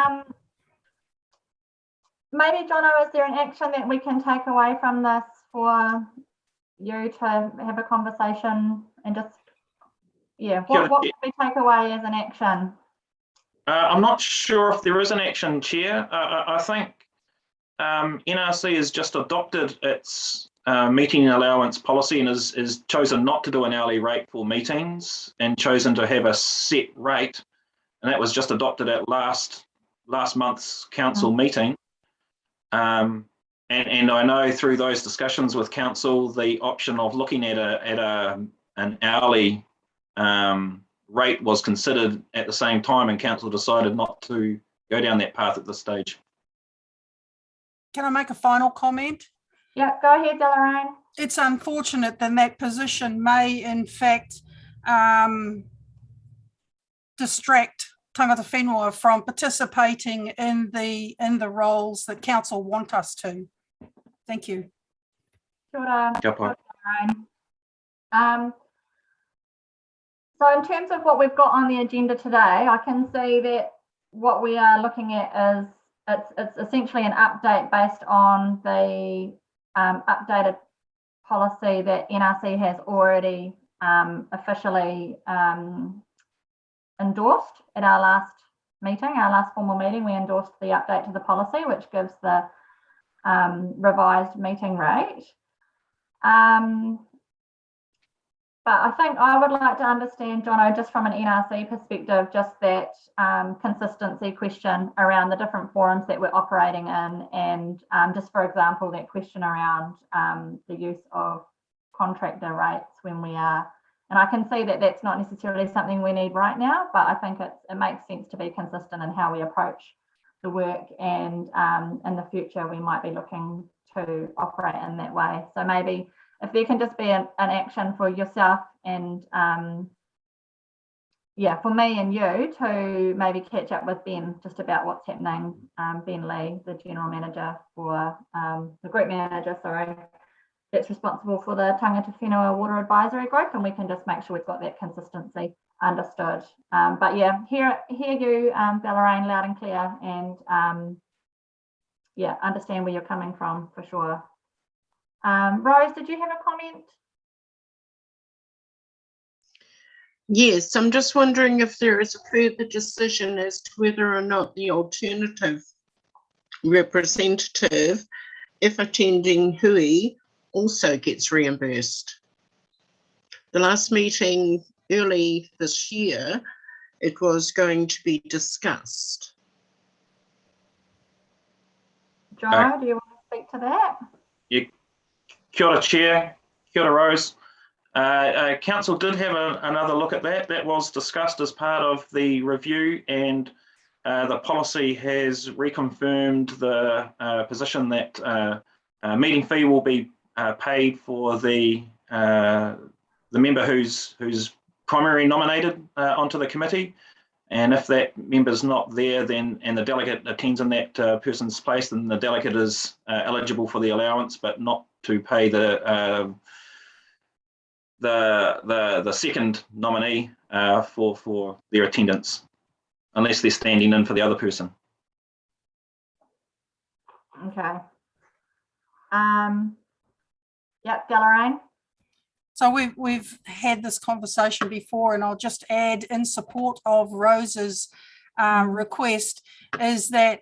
Maybe, Jono, is there an action that we can take away from this for you to have a conversation and just, yeah, what can we take away as an action?
I'm not sure if there is an action, Chair. I think NRC has just adopted its meeting allowance policy and is chosen not to do an hourly rate for meetings and chosen to have a set rate. And that was just adopted at last month's council meeting. And I know through those discussions with council, the option of looking at an hourly rate was considered at the same time, and council decided not to go down that path at this stage.
Can I make a final comment?
Yeah, go ahead, Deloraine.
It's unfortunate that that position may, in fact, distract tangata whenua from participating in the roles that council want us to. Thank you.
Kia ora, Deloraine. So in terms of what we've got on the agenda today, I can see that what we are looking at is it's essentially an update based on the updated policy that NRC has already officially endorsed at our last meeting, our last formal meeting. We endorsed the update to the policy, which gives the revised meeting rate. But I think I would like to understand, Jono, just from an NRC perspective, just that consistency question around the different forums that we're operating in, and just for example, that question around the use of contractor rates when we are, and I can see that that's not necessarily something we need right now, but I think it makes sense to be consistent in how we approach the work, and in the future we might be looking to operate in that way. So maybe if there can just be an action for yourself and yeah, for me and you to maybe catch up with Ben just about what's happening, Ben Lee, the general manager for the group manager, sorry, that's responsible for the Tangata Whenua Water Advisory Group, and we can just make sure we've got that consistency understood. But yeah, hear you, Deloraine, loud and clear, and yeah, understand where you're coming from for sure. Rose, did you have a comment?
Yes, I'm just wondering if there is a further decision as to whether or not the alternative representative, if attending Hui, also gets reimbursed. the last meeting early this year, it was going to be discussed.
Jono, do you want to speak to that?
Yeah. Kia ora, Chair. Kia ora, Rose. Council did have another look at that. That was discussed as part of the review, and the policy has reconfirmed the position that meeting fee will be paid for the member who's primary nominated onto the committee. And if that member's not there, then and the delegate attends in that person's place, then the delegate is eligible for the allowance, but not to pay the second nominee for their attendance, unless they're standing in for the other person.
Okay. Yep, Deloraine.
So we've had this conversation before, and I'll just add in support of Rose's request is that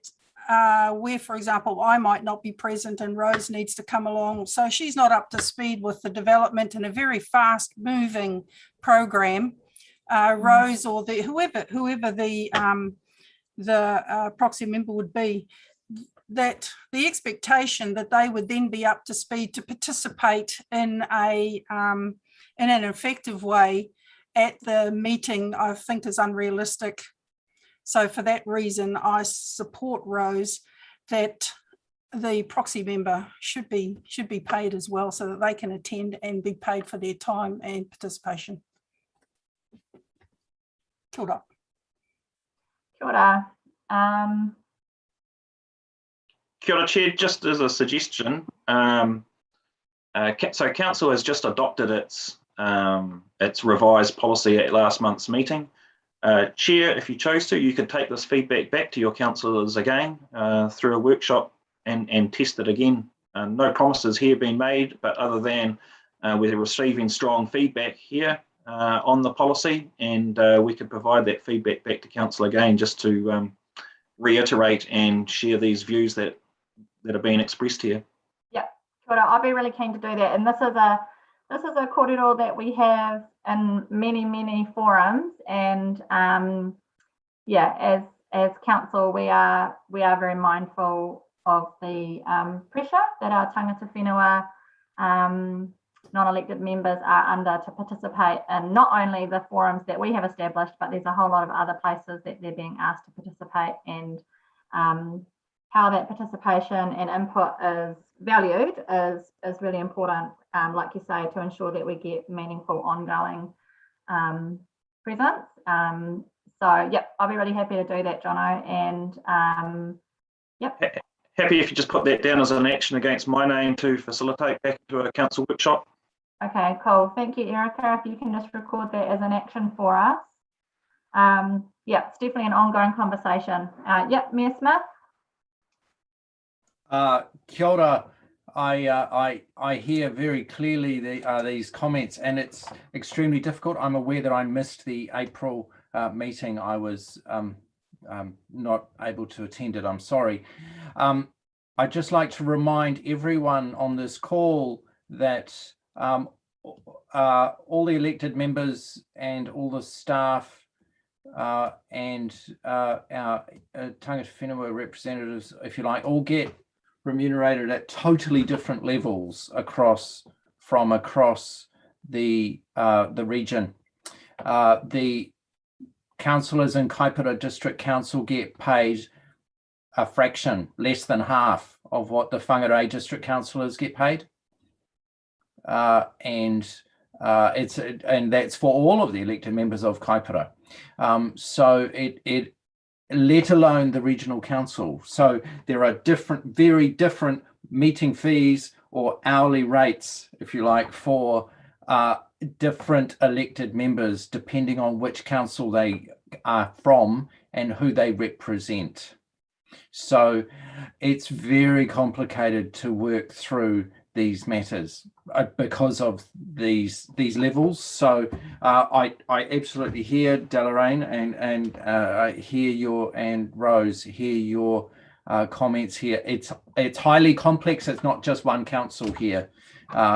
where, for example, I might not be present and Rose needs to come along, so she's not up to speed with the development in a very fast moving program. Rose or whoever the proxy member would be, that the expectation that they would then be up to speed to participate in an effective way at the meeting, I think is unrealistic. So for that reason, I support Rose that the proxy member should be paid as well, so that they can attend and be paid for their time and participation. Kia ora.
Kia ora.
Kia ora, Chair, just as a suggestion, so Council has just adopted its revised policy at last month's meeting. Chair, if you chose to, you could take this feedback back to your councillors again through a workshop and test it again. No promises here being made, but other than we're receiving strong feedback here on the policy, and we could provide that feedback back to Council again just to reiterate and share these views that are being expressed here.
Yeah, I'll be really keen to do that. And this is a kōrero that we have in many forums, and yeah, as council, we are very mindful of the pressure that our tangata whenua non-elected members are under to participate in not only the forums that we have established, but there's a whole lot of other places that they're being asked to participate, and how that participation and input is valued is really important, like you say, to ensure that we get meaningful ongoing presence. So yep, I'll be really happy to do that, Jono, and yep.
Happy if you just put that down as an action against my name to facilitate back to a council workshop.
Okay, cool. Thank you, Erica. If you can just record that as an action for us. Yeah, it's definitely an ongoing conversation. Yep, Mayor Smith.
Kia ora. I hear very clearly these comments, and it's extremely difficult. I'm aware that I missed the April meeting. I was not able to attend it. I'm sorry. I'd just like to remind everyone on this call that all the elected members and all the staff and our tangata whenua representatives, if you like, all get remunerated at totally different levels across the region. The councillors in Kaipara District Council get paid a fraction, less than half of what the Whangarei District councillors get paid, and that's for all of the elected members of Kaipara. So it let alone the regional council. So there are very different meeting fees or hourly rates, if you like, for different elected members, depending on which council they are from and who they represent. So it's very complicated to work through these matters because of these levels. So I absolutely hear Deloraine and I hear and Rose hear your comments here. It's highly complex. It's not just one council here.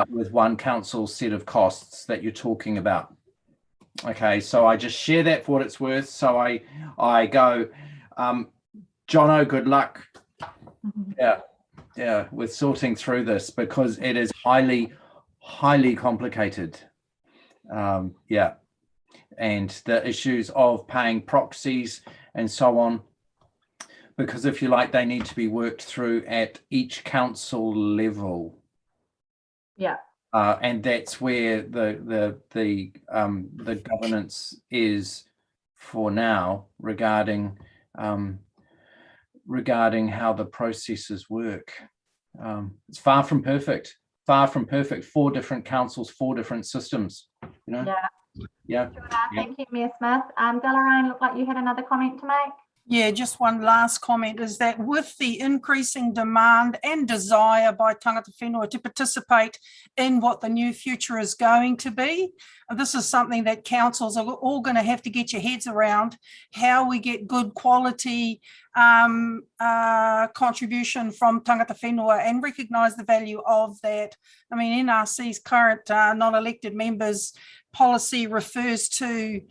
with one council set of costs that you're talking about. Okay, so I just share that for what it's worth. So I go, Jono, good luck. Yeah, with sorting through this, because it is highly complicated. Yeah, and the issues of paying proxies and so on, because if you like, they need to be worked through at each council level.
Yeah.
And that's where the governance is for now regarding how the processes work. It's far from perfect. 4 different councils, 4 different systems. You know. Yeah.
Thank you, Mayor Smith. Delarraine, looked like you had another comment to make.
Yeah, just one last comment is that with the increasing demand and desire by tangata whenua to participate in what the new future is going to be, this is something that councils are all going to have to get your heads around, how we get good quality contribution from tangata whenua and recognise the value of that. I mean, NRC's current non-elected members policy refers to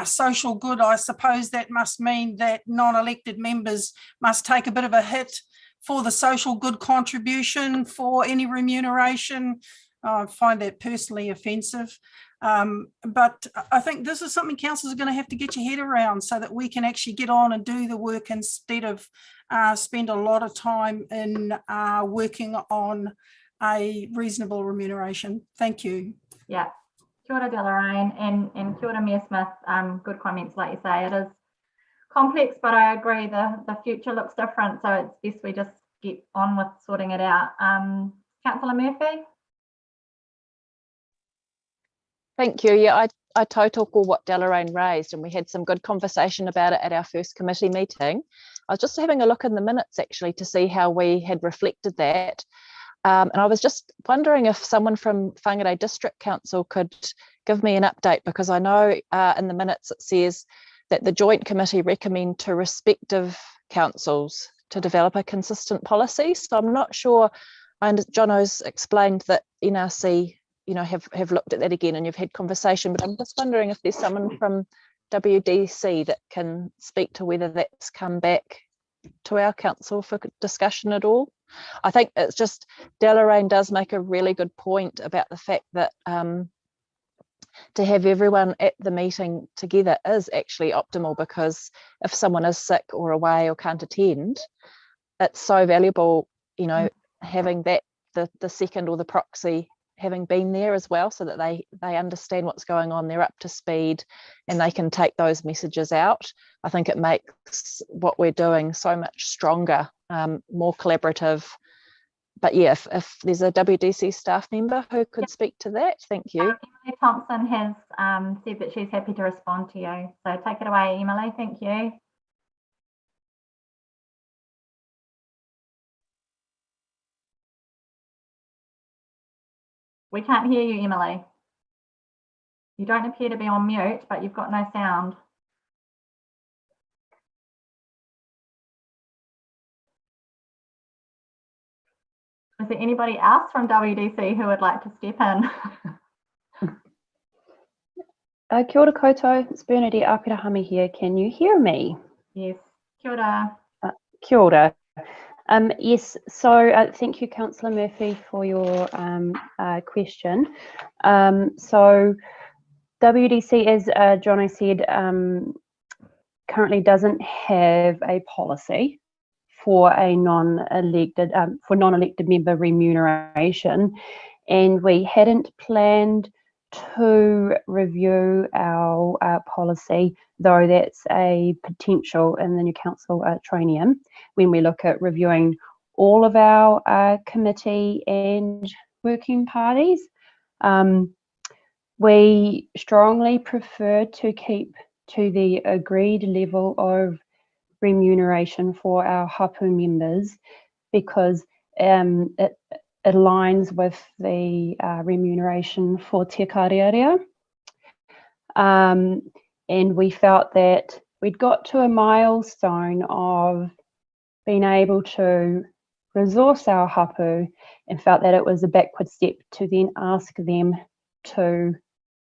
social good. I suppose that must mean that non-elected members must take a bit of a hit for the social good contribution for any remuneration. I find that personally offensive. But I think this is something councils are going to have to get your head around so that we can actually get on and do the work instead of spend a lot of time in working on a reasonable remuneration. Thank you.
Yeah. Kia ora, Delarraine, and kia ora, Mayor Smith. Good comments, like you say. It is complex, but I agree the future looks different, so it's best we just get on with sorting it out. Councillor Murphy?
Thank you. Yeah, I tautoko what Delarraine raised, and we had some good conversation about it at our first committee meeting. I was just having a look in the minutes actually to see how we had reflected that. And I was just wondering if someone from Whangarei District Council could give me an update, because I know in the minutes it says that the Joint Committee recommend to respective councils to develop a consistent policy. So I'm not sure, and Jono's explained that NRC, you know, have looked at that again and you've had conversation, but I'm just wondering if there's someone from WDC that can speak to whether that's come back to our council for discussion at all. I think it's just, Delarraine does make a really good point about the fact that to have everyone at the meeting together is actually optimal, because if someone is sick or away or can't attend, it's so valuable, you know, having that, the second or the proxy having been there as well, so that they understand what's going on, they're up to speed and they can take those messages out. I think it makes what we're doing so much stronger, more collaborative. But yeah, if there's a WDC staff member who could speak to that, thank you.
Emily Thompson has said that she's happy to respond to you. So take it away, Emily. Thank you. We can't hear you, Emily. You don't appear to be on mute, but you've got no sound. Is there anybody else from WDC who would like to step in?
Kia ora koutou, it's Bernadette Apirahami here. Can you hear me?
Yes, kia ora.
Kia ora. Yes, so thank you, Councillor Murphy, for your question. So WDC, as Jono said, currently doesn't have a policy for a non-elected member remuneration, and we hadn't planned to review our policy, though that's a potential in the new council traineum when we look at reviewing all of our committee and working parties. We strongly prefer to keep to the agreed level of remuneration for our hapu members, because it aligns with the remuneration for Te Kārearea. And we felt that we'd got to a milestone of being able to resource our hapu and felt that it was a backward step to then ask them to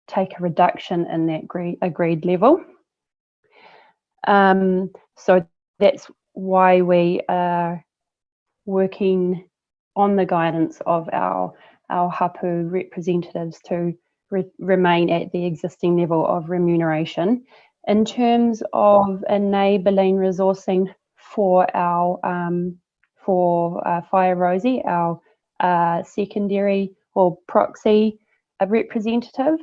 take a reduction in that agreed level. So that's why we are working on the guidance of our hapu representatives to remain at the existing level of remuneration. In terms of enabling resourcing for our Whaia Rosie, our secondary or proxy representative,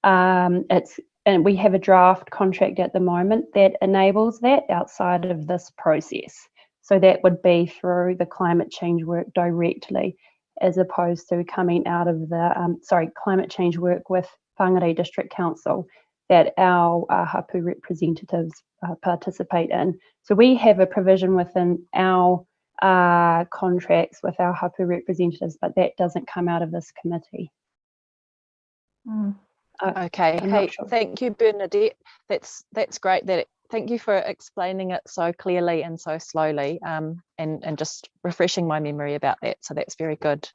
and we have a draft contract at the moment that enables that outside of this process. So that would be through the climate change work directly, as opposed to coming out of the climate change work with Whangarei District Council that our hapu representatives participate in. So we have a provision within our contracts with our hapu representatives, but that doesn't come out of this committee.
Okay, hey,
sure.
Thank you, Bernadette. That's great. Thank you for explaining it so clearly and so slowly, and just refreshing my memory about that. So that's very good.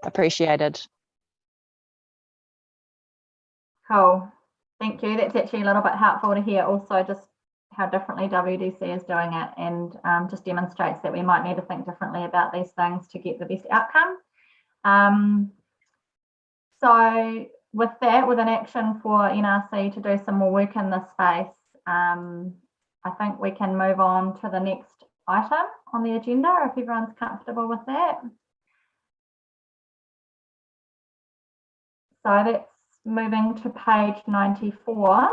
Appreciated.
Cool. Thank you. That's actually a little bit helpful to hear also just how differently WDC is doing it, and just demonstrates that we might need to think differently about these things to get the best outcome. So with that, with an action for NRC to do some more work in this space, I think we can move on to the next item on the agenda if everyone's comfortable with that. So that's moving to page 94.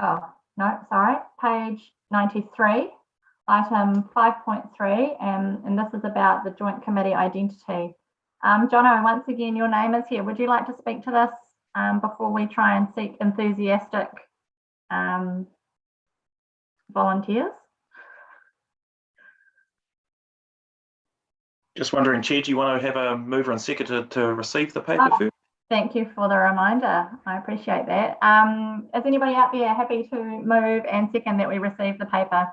Oh, no, sorry, page 93, item 5.3, and this is about the Joint Committee identity. Jono, once again, your name is here. Would you like to speak to this before we try and seek enthusiastic volunteers?
Just wondering, Chair, do you want to have a mover and seconder to receive the paper first?
Thank you for the reminder. I appreciate that. Is anybody out there happy to move and second that we receive the paper?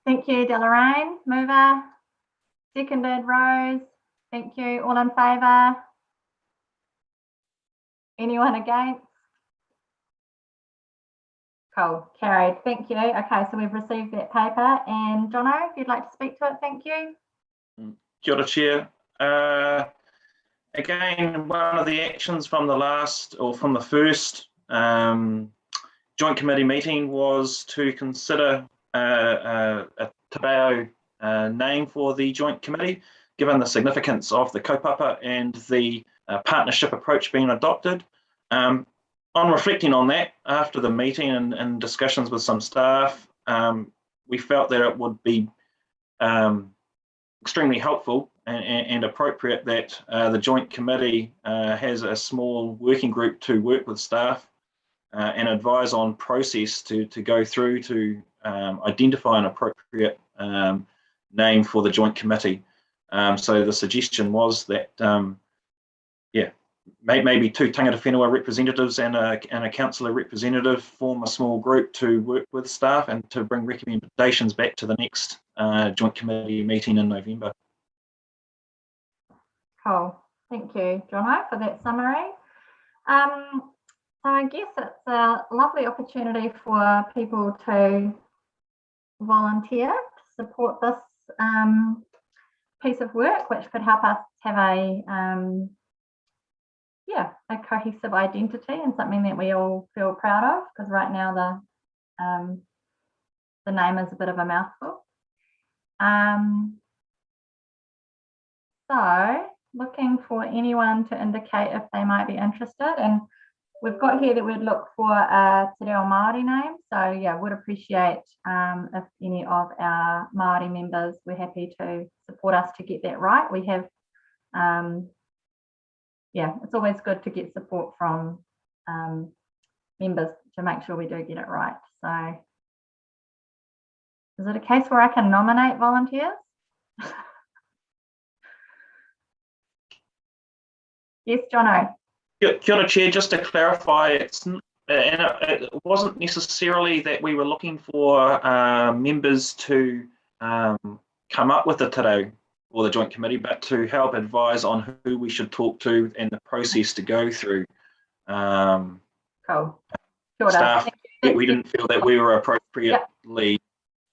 Thank you, Delaraine. Mover. Seconded, Rose. Thank you. All in favour? Anyone against? Cool. Carried. Thank you. Okay, so we've received that paper. And Jono, if you'd like to speak to it, thank you.
Kia ora, Chair. Again, one of the actions from the first Joint Committee meeting was to consider a te reo name for the Joint Committee, given the significance of the kaupapa and the partnership approach being adopted. On reflecting on that, after the meeting and discussions with some staff, we felt that it would be extremely helpful and appropriate that the Joint Committee has a small working group to work with staff and advise on process to go through to identify an appropriate name for the Joint Committee. So the suggestion was that, maybe two tangata whenua representatives and a councillor representative form a small group to work with staff and to bring recommendations back to the next Joint Committee meeting in November.
Cool. Thank you, Jono, for that summary. So I guess it's a lovely opportunity for people to volunteer to support this piece of work, which could help us have a cohesive identity and something that we all feel proud of, because right now the name is a bit of a mouthful. So looking for anyone to indicate if they might be interested, and we've got here that we'd look for a te reo Māori name. So yeah, would appreciate if any of our Māori members were happy to support us to get that right. We have, it's always good to get support from members to make sure we do get it right. So is it a case where I can nominate volunteers? Yes, Jono.
Kia ora, Chair, just to clarify, it wasn't necessarily that we were looking for members to come up with the te reo or the joint committee, but to help advise on who we should talk to and the process to go through.
Cool.
Staff, we didn't feel that we were appropriately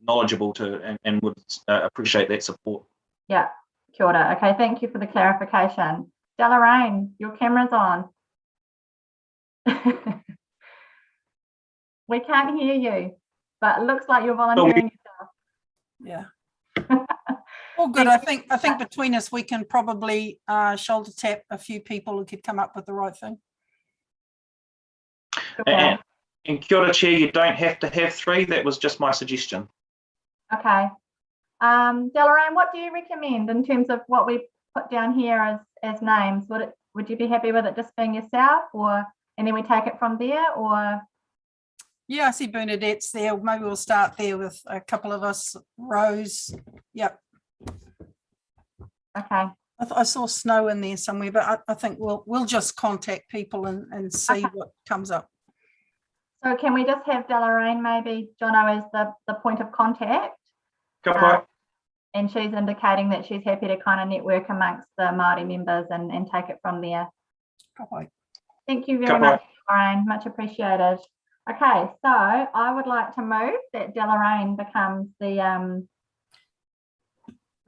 knowledgeable to and would appreciate that support.
Yeah, kia ora. Okay, thank you for the clarification. Deloraine, your camera's on. We can't hear you, but it looks like you're volunteering yourself.
Yeah. All good. I think between us we can probably shoulder tap a few people who could come up with the right thing.
And kia ora, Chair, you don't have to have 3. That was just my suggestion.
Okay. Deloraine, what do you recommend in terms of what we put down here as names? Would you be happy with it just being yourself, and then we take it from there, or?
Yeah, I see Bernadette's there. Maybe we'll start there with a couple of us. Rose. Yep.
Okay.
I saw Snow in there somewhere, but I think we'll just contact people and see what comes up.
So can we just have Deloraine, maybe Jono, as the point of contact? And she's indicating that she's happy to kind of network amongst the Māori members and take it from there. Thank you very much, Deloraine. Much appreciated. Okay, so I would like to move that Deloraine becomes the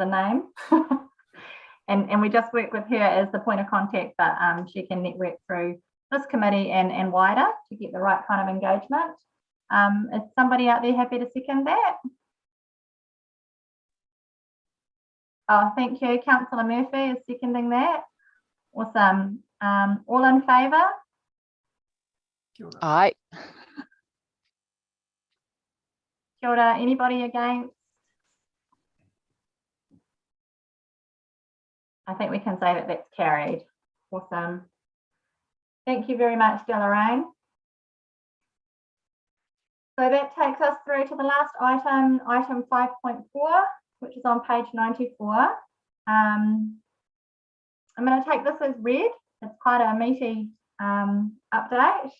name. and we just work with her as the point of contact, but she can network through this committee and wider to get the right kind of engagement. Is somebody out there happy to second that? Oh, thank you. Councillor Murphy is seconding that. Awesome. All in favour?
Aye.
Kia ora. Anybody against? I think we can say that that's carried. Awesome. Thank you very much, Deloraine. So that takes us through to the last item, item 5.4, which is on page 94. I'm going to take this as read. It's quite a meaty update.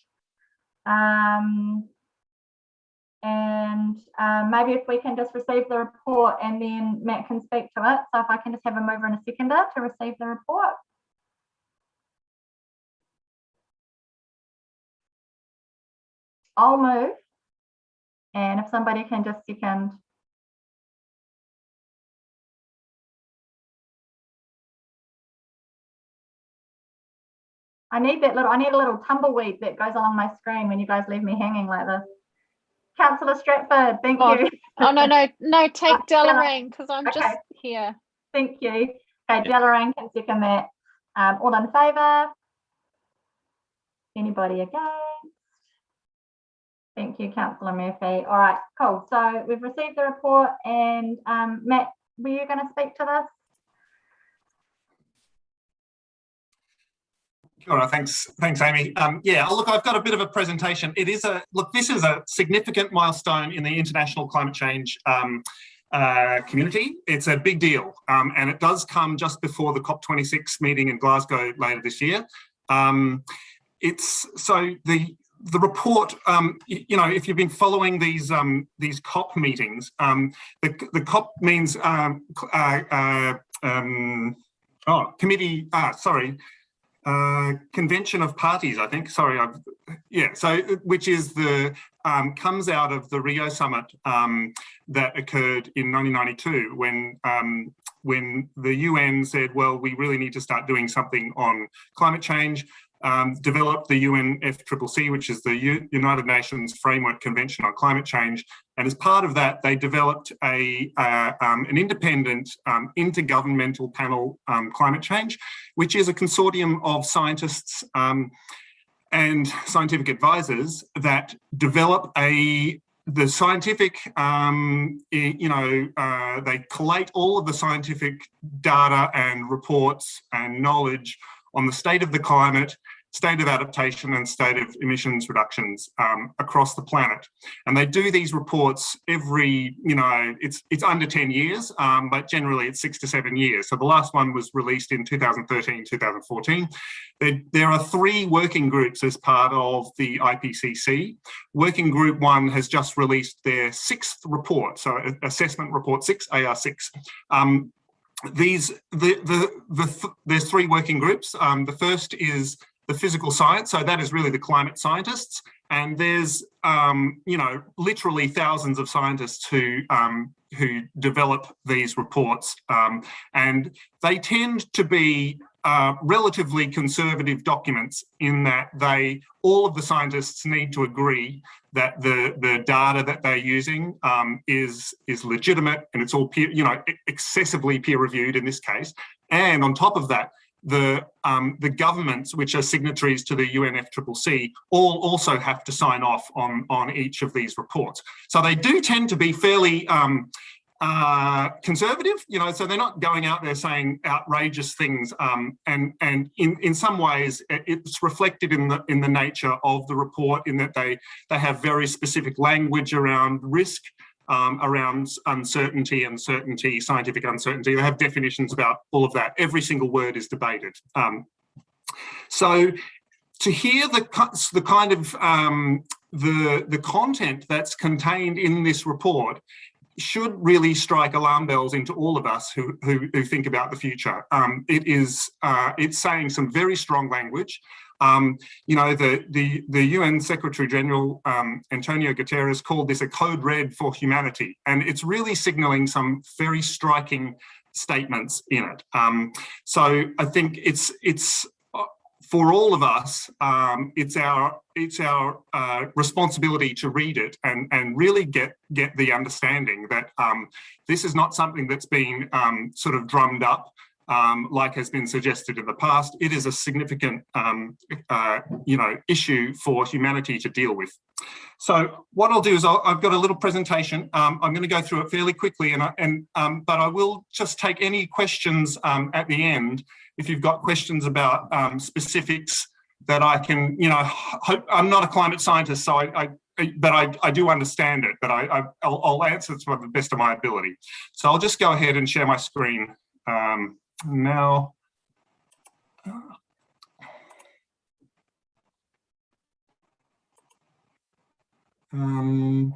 Maybe if we can just receive the report and then Matt can speak to it. So if I can just have a mover and a seconder to receive the report. I'll move. And if somebody can just second. I need a little tumbleweed that goes along my screen when you guys leave me hanging like this. Councillor Stratford, thank you.
Oh, no, take Deloraine because I'm just here.
Thank you. Okay, Deloraine can second that. All in favour? Anybody against? Thank you, Councillor Murphy. All right, cool. So we've received the report and Matt, were you going to speak to this?
All right, thanks, Amy. Yeah, look, I've got a bit of a presentation. This is a significant milestone in the international climate change community. It's a big deal, and it does come just before the COP26 meeting in Glasgow later this year. The report, if you've been following these COP meetings, the COP means Convention of Parties, I think. Sorry, which is comes out of the Rio summit that occurred in 1992 when the UN said, well, we really need to start doing something on climate change. Developed the UNFCCC, which is the United Nations Framework Convention on Climate Change. And as part of that, they developed an independent intergovernmental panel climate change, which is a consortium of scientists and scientific advisors that develop the scientific, they collate all of the scientific data and reports and knowledge on the state of the climate. state of adaptation and state of emissions reductions across the planet. And they do these reports every, it's under 10 years, but generally it's 6 to 7 years. So the last one was released in 2013, 2014. There are 3 working groups as part of the IPCC. Working Group 1 has just released their 6th report, so Assessment Report 6, AR6. There's 3 working groups. The first is the physical science, so that is really the climate scientists, and there's literally thousands of scientists who develop these reports, and they tend to be relatively conservative documents in that all of the scientists need to agree that the data that they're using is legitimate, and it's all excessively peer reviewed in this case. And on top of that, the governments, which are signatories to the UNFCCC, also have to sign off on each of these reports. So they do tend to be fairly conservative, so they're not going out there saying outrageous things, and in some ways it's reflected in the nature of the report, in that they have very specific language around risk, around uncertainty and certainty, scientific uncertainty. They have definitions about all of that. Every single word is debated. So to hear the kind of the content that's contained in this report should really strike alarm bells into all of us who think about the future. It's saying some very strong language. The UN Secretary General Antonio Guterres called this a code red for humanity, and it's really signalling some very striking statements in it. So I think it's for all of us, it's our responsibility to read it and really get the understanding that this is not something that's been sort of drummed up like has been suggested in the past. It is a significant issue for humanity to deal with. So what I'll do is I've got a little presentation. I'm going to go through it fairly quickly, but I will just take any questions at the end. If you've got questions about specifics that I can, I'm not a climate scientist, so but I do understand it, but I'll answer to the best of my ability. So I'll just go ahead and share my screen now. Can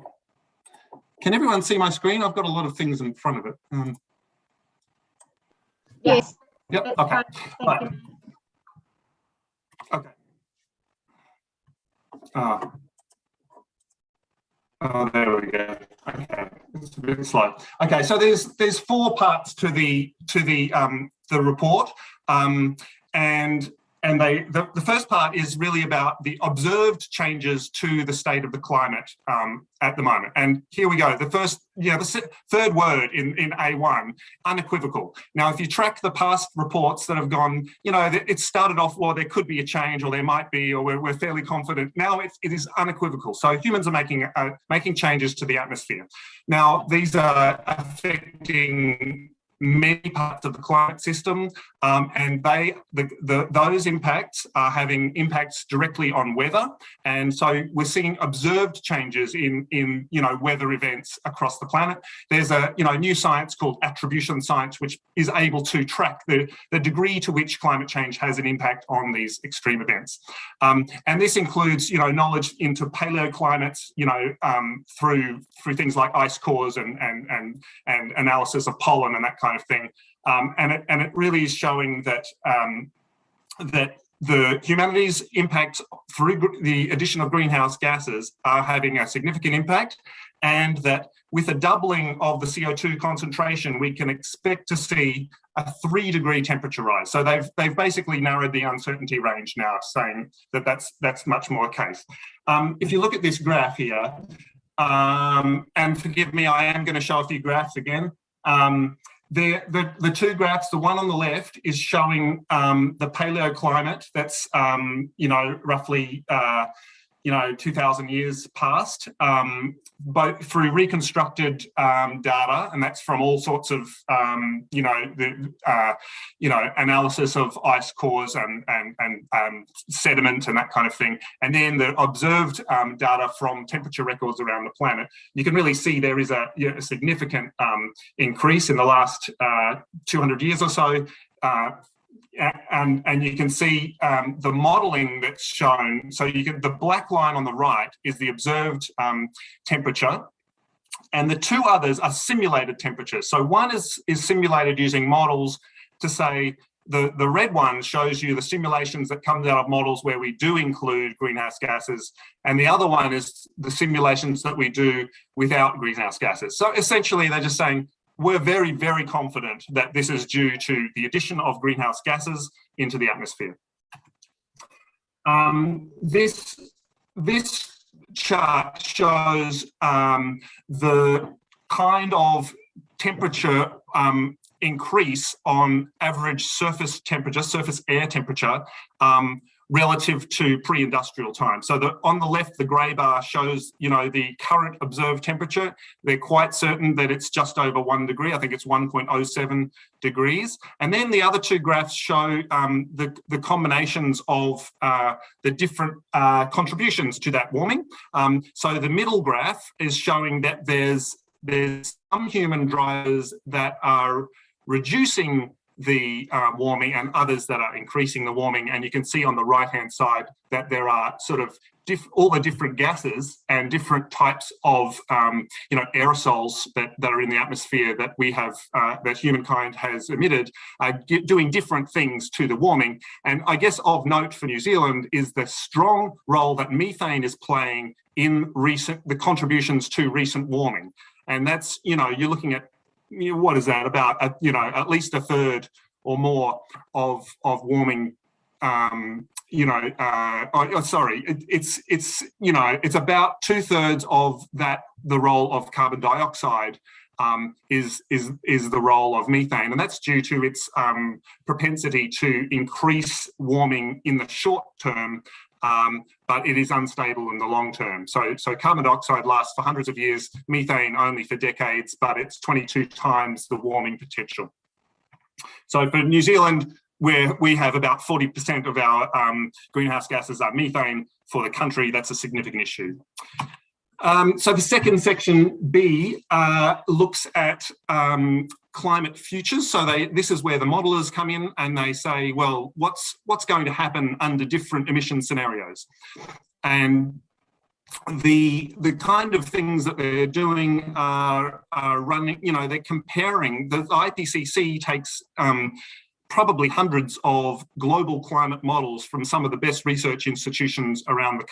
everyone see my screen? I've got a lot of things in front of it.
Yes.
Yep. Okay. Right. Okay. Oh, there we go. Okay, it's a bit slow. Okay, so there's 4 parts to the report, and the first part is really about the observed changes to the state of the climate at the moment. And here we go. The first, the third word in A1, unequivocal. Now, if you track the past reports that have gone, it started off, well, there could be a change, or there might be, or we're fairly confident. Now it is unequivocal. So humans are making changes to the atmosphere. Now, these are affecting many parts of the climate system, and those impacts are having impacts directly on weather, and so we're seeing observed changes in weather events across the planet. There's a new science called attribution science, which is able to track the degree to which climate change has an impact on these extreme events, and this includes knowledge into paleoclimates, through things like ice cores and analysis of pollen and that kind of thing, and it really is showing that that the humanity's impacts through the addition of greenhouse gases are having a significant impact, and that with a doubling of the CO2 concentration, we can expect to see a 3-degree temperature rise. So they've basically narrowed the uncertainty range now, saying that that's much more the case. If you look at this graph here, and forgive me, I am going to show a few graphs again. The 2 graphs, the one on the left is showing the paleoclimate. That's roughly 2,000 years past, both through reconstructed data, and that's from all sorts of, analysis of ice cores and sediment and that kind of thing, and then the observed data from temperature records around the planet. You can really see there is a significant increase in the last 200 years or so. And you can see the modelling that's shown. So the black line on the right is the observed temperature, and the two others are simulated temperatures. So one is simulated using models to say the red one shows you the simulations that comes out of models where we do include greenhouse gases, and the other one is the simulations that we do without greenhouse gases. So essentially, they're just saying, we're very, very confident that this is due to the addition of greenhouse gases into the atmosphere. This chart shows the kind of temperature increase on average surface temperature, surface air temperature, relative to pre-industrial time. So on the left, the grey bar shows, the current observed temperature. They're quite certain that it's just over 1 degree. I think it's 1.07 degrees. And then the other two graphs show the combinations of the different contributions to that warming. So the middle graph is showing that there's some human drivers that are reducing the warming and others that are increasing the warming. And you can see on the right-hand side that there are sort of all the different gases and different types of, aerosols that are in the atmosphere that we have, that humankind has emitted, doing different things to the warming. And I guess of note for New Zealand is the strong role that methane is playing in the contributions to recent warming. And that's, you're looking at, what is that, about at least a third or more of warming. It's about 2/3 of that. The role of carbon dioxide is the role of methane, and that's due to its propensity to increase warming in the short term. But it is unstable in the long term. So carbon dioxide lasts for hundreds of years, methane only for decades, but it's 22 times the warming potential. So for New Zealand, where we have about 40% of our greenhouse gases are methane, for the country, that's a significant issue. So the second section, B, looks at climate futures. So this is where the modelers come in and they say, well, what's going to happen under different emission scenarios? And the kind of things that they're doing are running, they're comparing. The IPCC takes probably hundreds of global climate models from some of the best research institutions around the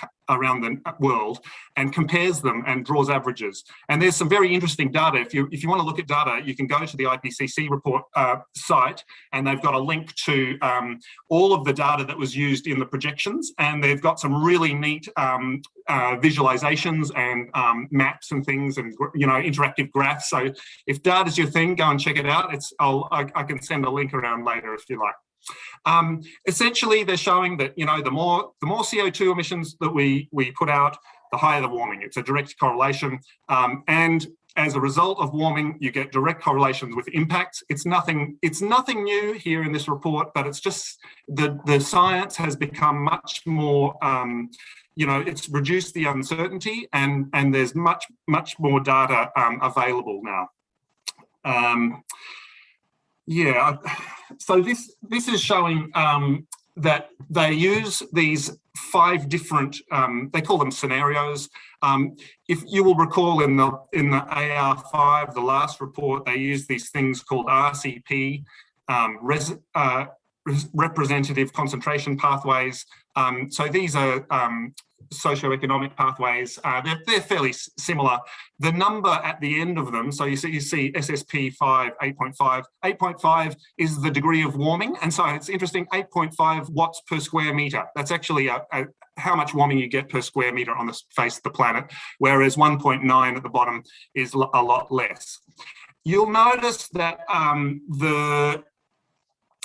world and compares them and draws averages. And there's some very interesting data. If you want to look at data, you can go to the IPCC report site, and they've got a link to all of the data that was used in the projections, and they've got some really neat visualizations and maps and things, and interactive graphs. So if data's your thing, go and check it out. I can send a link around later if you like. Essentially, they're showing that the more CO2 emissions that we put out, the higher the warming. It's a direct correlation, and as a result of warming, you get direct correlations with impacts. It's nothing new here in this report, but it's just the science has become much more. It's reduced the uncertainty, and there's much more data available now. So this is showing that they use these 5 different, they call them scenarios. If you will recall in the AR5, the last report, they use these things called RCP, representative concentration pathways. So these are socioeconomic pathways. They're fairly similar. The number at the end of them, so you see SSP 5, 8.5. 8.5 is the degree of warming, and so it's interesting. 8.5 watts per square meter. That's actually how much warming you get per square meter on the face of the planet, whereas 1.9 at the bottom is a lot less. You'll notice that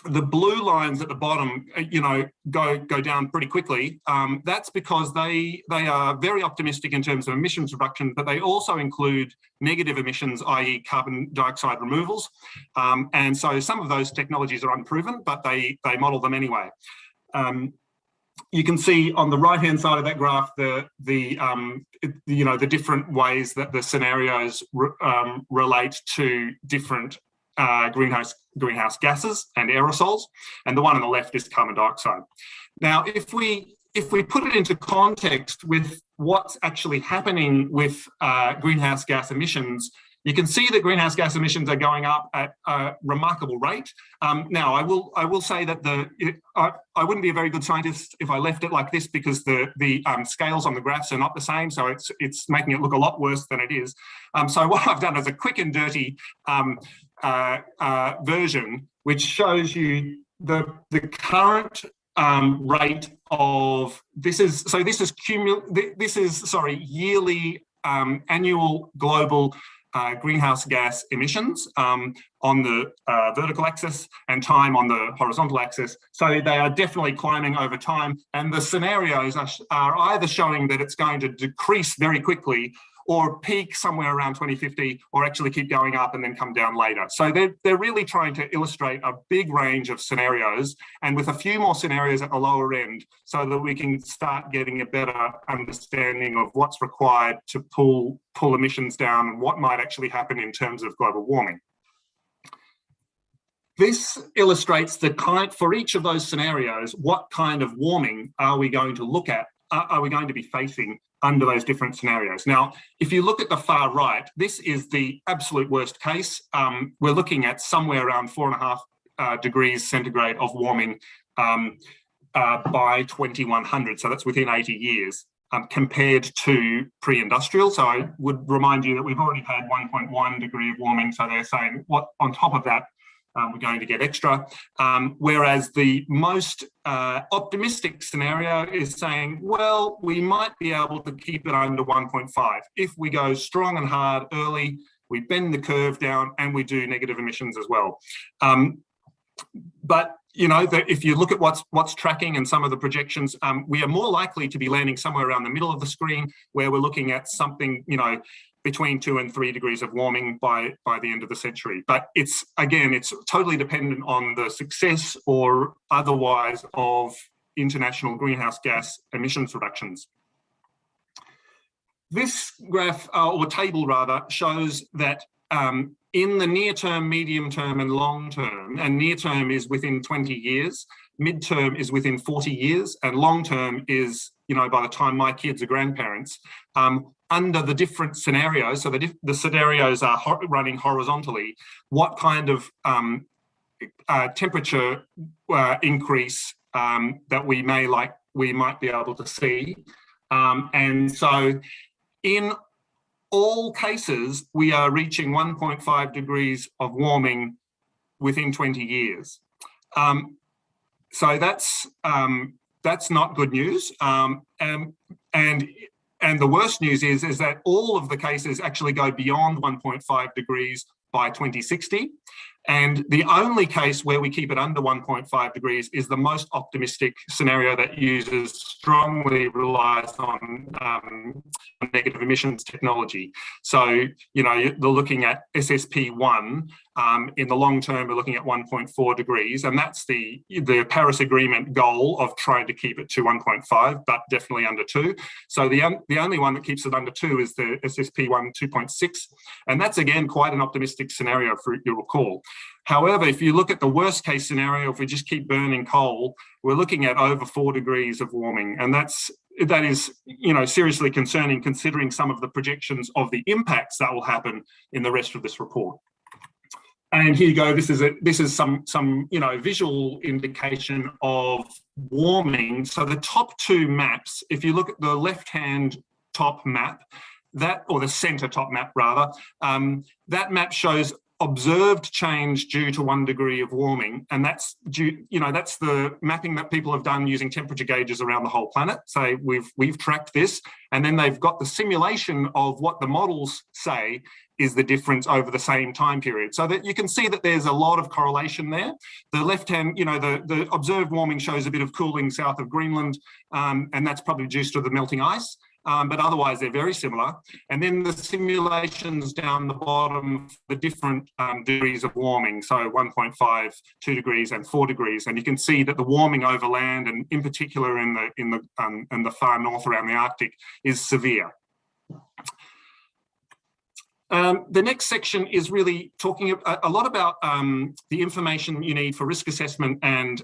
the blue lines at the bottom, go down pretty quickly. That's because they are very optimistic in terms of emissions reduction, but they also include negative emissions, i.e. carbon dioxide removals. And so some of those technologies are unproven, but they model them anyway. You can see on the right-hand side of that graph the different ways that the scenarios relate to different greenhouse gases and aerosols, and the one on the left is carbon dioxide. Now, if we put it into context with what's actually happening with greenhouse gas emissions, you can see that greenhouse gas emissions are going up at a remarkable rate. Now, I will say that I wouldn't be a very good scientist if I left it like this, because the scales on the graphs are not the same, so it's making it look a lot worse than it is. So what I've done is a quick and dirty version, which shows you the current rate of yearly annual global greenhouse gas emissions on the vertical axis and time on the horizontal axis. So they are definitely climbing over time, and the scenarios are either showing that it's going to decrease very quickly or peak somewhere around 2050, or actually keep going up and then come down later. So they're really trying to illustrate a big range of scenarios, and with a few more scenarios at the lower end, so that we can start getting a better understanding of what's required to pull emissions down and what might actually happen in terms of global warming. This illustrates the kind, for each of those scenarios, what kind of warming are we going to look at, are we going to be facing under those different scenarios. Now, if you look at the far right, this is the absolute worst case. We're looking at somewhere around 4.5 degrees centigrade of warming by 2100. So that's within 80 years compared to pre-industrial. So I would remind you that we've already had 1.1 degree of warming. So they're saying what on top of that, we're going to get extra. Whereas the most optimistic scenario is saying, well, we might be able to keep it under 1.5 if we go strong and hard early, we bend the curve down, and we do negative emissions as well. But if you look at what's tracking and some of the projections, we are more likely to be landing somewhere around the middle of the screen, where we're looking at something, between 2 and 3 degrees of warming by the end of the century. But it's totally dependent on the success or otherwise of international greenhouse gas emissions reductions. This graph, or table rather, shows that in the near term, medium term and long term, and near term is within 20 years, mid-term is within 40 years, and long term is, by the time my kids are grandparents, under the different scenarios, so the scenarios are running horizontally, what kind of temperature increase that we might be able to see. And so in all cases, we are reaching 1.5 degrees of warming within 20 years. So that's not good news. And the worst news is that all of the cases actually go beyond 1.5 degrees by 2060. And the only case where we keep it under 1.5 degrees is the most optimistic scenario that strongly relies on negative emissions technology. So, they're looking at SSP1. In the long term, we're looking at 1.4 degrees, and that's the Paris Agreement goal of trying to keep it to 1.5, but definitely under 2. So the only one that keeps it under 2 is the SSP1 2.6, and that's again quite an optimistic scenario, for you'll recall. However, if you look at the worst case scenario, if we just keep burning coal, we're looking at over 4 degrees of warming, and that is seriously concerning, considering some of the projections of the impacts that will happen in the rest of this report. And here you go. This is some visual indication of warming. So the top 2 maps, if you look at the left-hand top map, or the centre top map rather, that map shows observed change due to 1 degree of warming, and that's that's the mapping that people have done using temperature gauges around the whole planet. So we've tracked this, and then they've got the simulation of what the models say is the difference over the same time period. So that you can see that there's a lot of correlation there. The left-hand, the observed warming shows a bit of cooling south of Greenland, and that's probably due to the melting ice. But otherwise they're very similar. And then the simulations down the bottom, the different degrees of warming, so 1.5, 2 degrees and 4 degrees. And you can see that the warming over land, and in particular in the far north around the Arctic, is severe. The next section is really talking a lot about the information you need for risk assessment and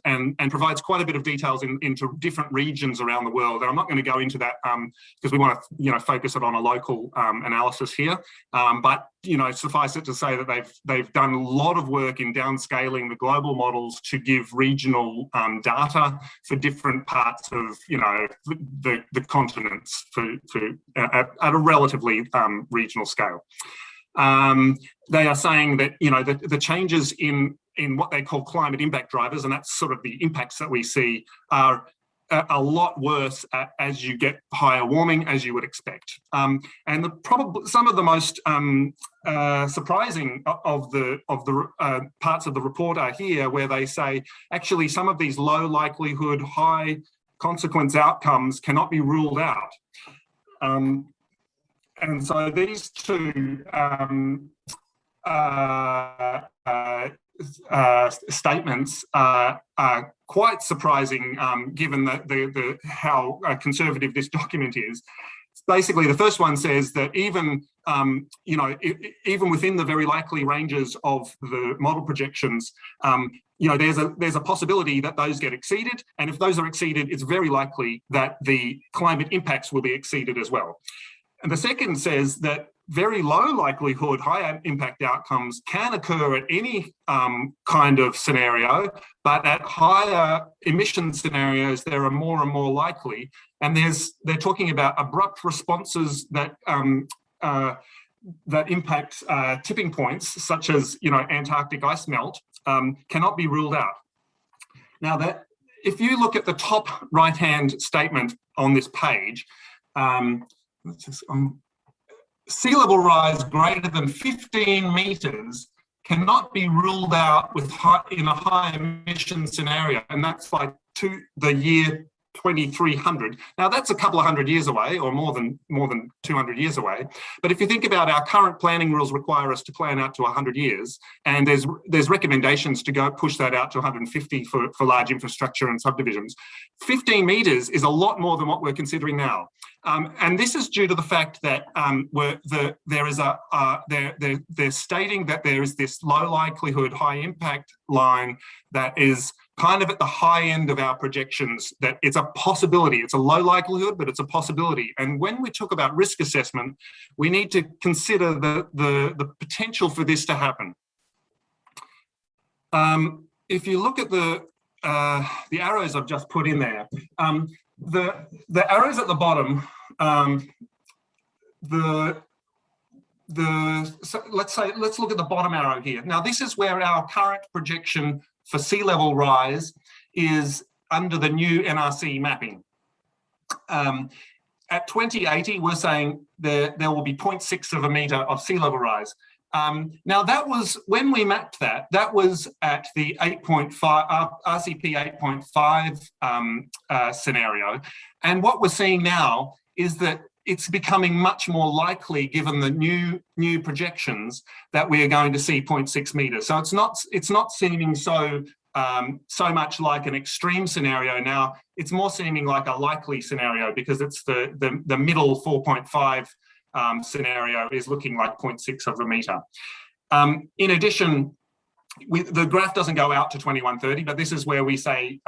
provides quite a bit of details into different regions around the world. And I'm not going to go into that because we want to focus it on a local analysis here. But suffice it to say that they've done a lot of work in downscaling the global models to give regional data for different parts of the continents at a relatively regional scale. They are saying that the changes in what they call climate impact drivers, and that's sort of the impacts that we see, are a lot worse as you get higher warming, as you would expect. And some of the most surprising of the parts of the report are here, where they say actually some of these low likelihood, high consequence outcomes cannot be ruled out. And so these two statements are quite surprising, given how conservative this document is. Basically, the first one says that even within the very likely ranges of the model projections, there's a possibility that those get exceeded, and if those are exceeded, it's very likely that the climate impacts will be exceeded as well. And the second says that very low likelihood, high impact outcomes can occur at any kind of scenario, but at higher emission scenarios, there are more and more likely. And they're talking about abrupt responses that impact tipping points, such as Antarctic ice melt, cannot be ruled out. Now, if you look at the top right-hand statement on this page, sea level rise greater than 15 meters cannot be ruled out in a high emission scenario, and that's like the year 2300. Now that's a couple of hundred years away, or more than 200 years away. But if you think about our current planning rules require us to plan out to 100 years, and there's recommendations to go push that out to 150 for large infrastructure and subdivisions. 15 meters is a lot more than what we're considering now. And this is due to the fact that they're stating that there is this low likelihood, high impact line that is kind of at the high end of our projections, that it's a possibility. It's a low likelihood, but it's a possibility. And when we talk about risk assessment, we need to consider the potential for this to happen. If you look at the arrows I've just put in there, the arrows at the bottom, let's look at the bottom arrow here. Now, this is where our current projection for sea level rise is under the new NRC mapping. At 2080, we're saying there will be 0.6 of a metre of sea level rise. Now, that was, when we mapped that was at the 8.5, RCP 8.5 scenario. And what we're seeing now is that it's becoming much more likely, given the new projections, that we are going to see 0.6 metres. So it's not seeming so much like an extreme scenario now. It's more seeming like a likely scenario, because it's the middle 4.5 scenario is looking like 0.6 of a metre. In addition, the graph doesn't go out to 2130, but this is where we say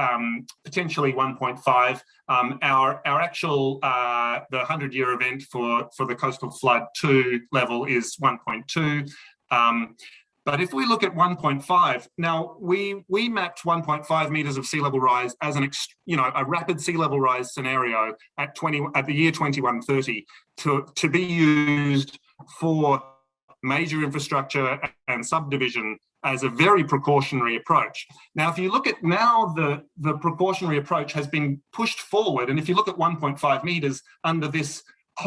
potentially 1.5. Our actual, the 100-year event for the coastal flood 2 level is 1.2. But if we look at 1.5, now we mapped 1.5 metres of sea level rise as a rapid sea level rise scenario at the year 2130 to be used for major infrastructure and subdivision as a very precautionary approach. Now, if you look at now, the precautionary approach has been pushed forward, and if you look at 1.5 metres under this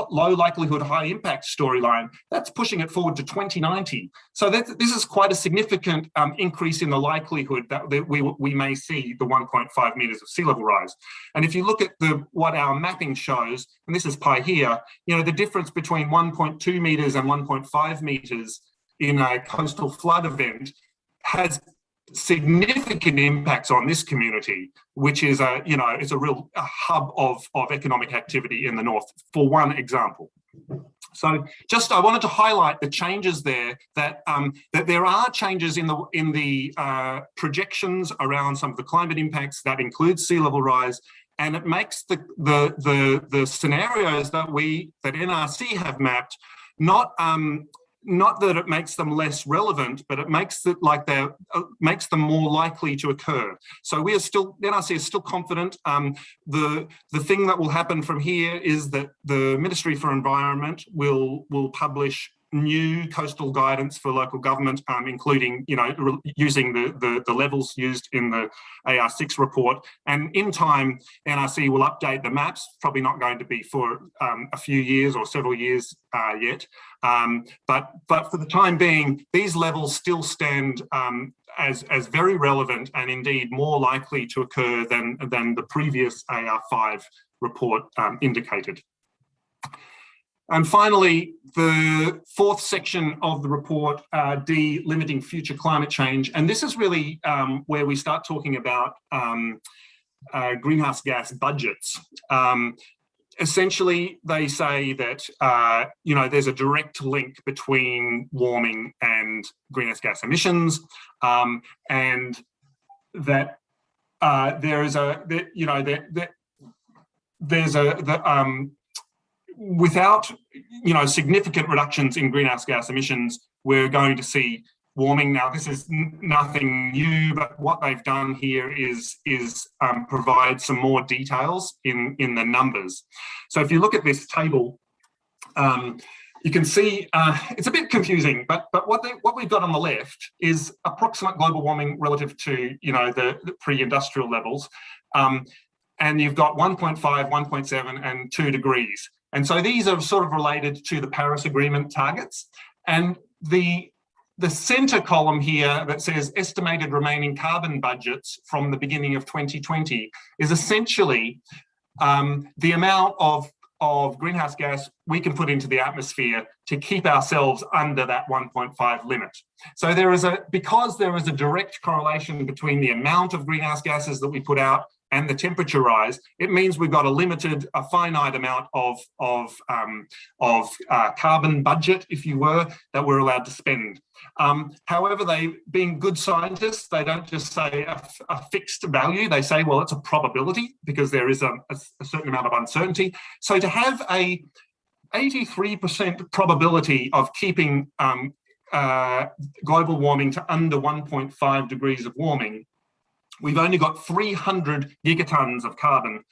low likelihood, high impact storyline, that's pushing it forward to 2090. So this is quite a significant increase in the likelihood that we may see the 1.5 meters of sea level rise. And if you look at what our mapping shows, and this is pi here, you know, the difference between 1.2 meters and 1.5 meters in a coastal flood event has significant impacts on this community, which is it's a real hub of economic activity in the north, for one example. So I wanted to highlight the changes there, that there are changes in the projections around some of the climate impacts that includes sea level rise, and it makes the scenarios that NRC have mapped not that it makes them less relevant, but it makes it like makes them more likely to occur. So NRC is still confident. The thing that will happen from here is that the Ministry for Environment will publish new coastal guidance for local government, including, using the levels used in the AR6 report. And in time, NRC will update the maps, probably not going to be for a few years or several years yet. But for the time being, these levels still stand as very relevant and indeed more likely to occur than the previous AR5 report indicated. And finally, the fourth section of the report, D, limiting future climate change. And this is really where we start talking about greenhouse gas budgets. Essentially, they say that, there's a direct link between warming and greenhouse gas emissions, and that there is without significant reductions in greenhouse gas emissions, we're going to see warming. Now, this is nothing new, but what they've done here is provide some more details in the numbers. So if you look at this table, you can see it's a bit confusing, but what we've got on the left is approximate global warming relative to the pre-industrial levels, and you've got 1.5, 1.7, and 2 degrees. And so these are sort of related to the Paris Agreement targets. And the center column here that says estimated remaining carbon budgets from the beginning of 2020 is essentially the amount of greenhouse gas we can put into the atmosphere to keep ourselves under that 1.5 limit. So because there is a direct correlation between the amount of greenhouse gases that we put out and the temperature rise, it means we've got a finite amount of carbon budget, if you were, that we're allowed to spend. However, being good scientists, they don't just say a fixed value. They say, well, it's a probability because there is a certain amount of uncertainty. So to have a 83% probability of keeping global warming to under 1.5 degrees of warming, we've only got 300 gigatons of carbon,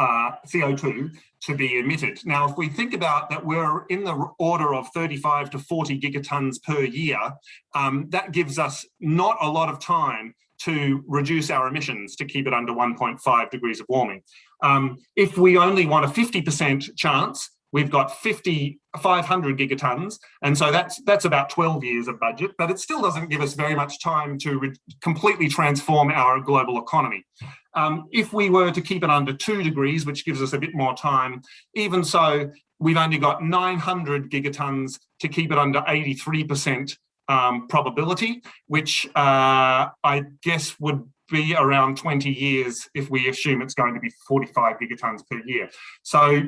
CO2, to be emitted. Now, if we think about that, we're in the order of 35 to 40 gigatons per year, that gives us not a lot of time to reduce our emissions to keep it under 1.5 degrees of warming. If we only want a 50% chance, we've got 500 gigatons, and so that's about 12 years of budget, but it still doesn't give us very much time to completely transform our global economy. If we were to keep it under 2 degrees, which gives us a bit more time, even so, we've only got 900 gigatons to keep it under 83% probability, which I guess would be around 20 years if we assume it's going to be 45 gigatons per year. So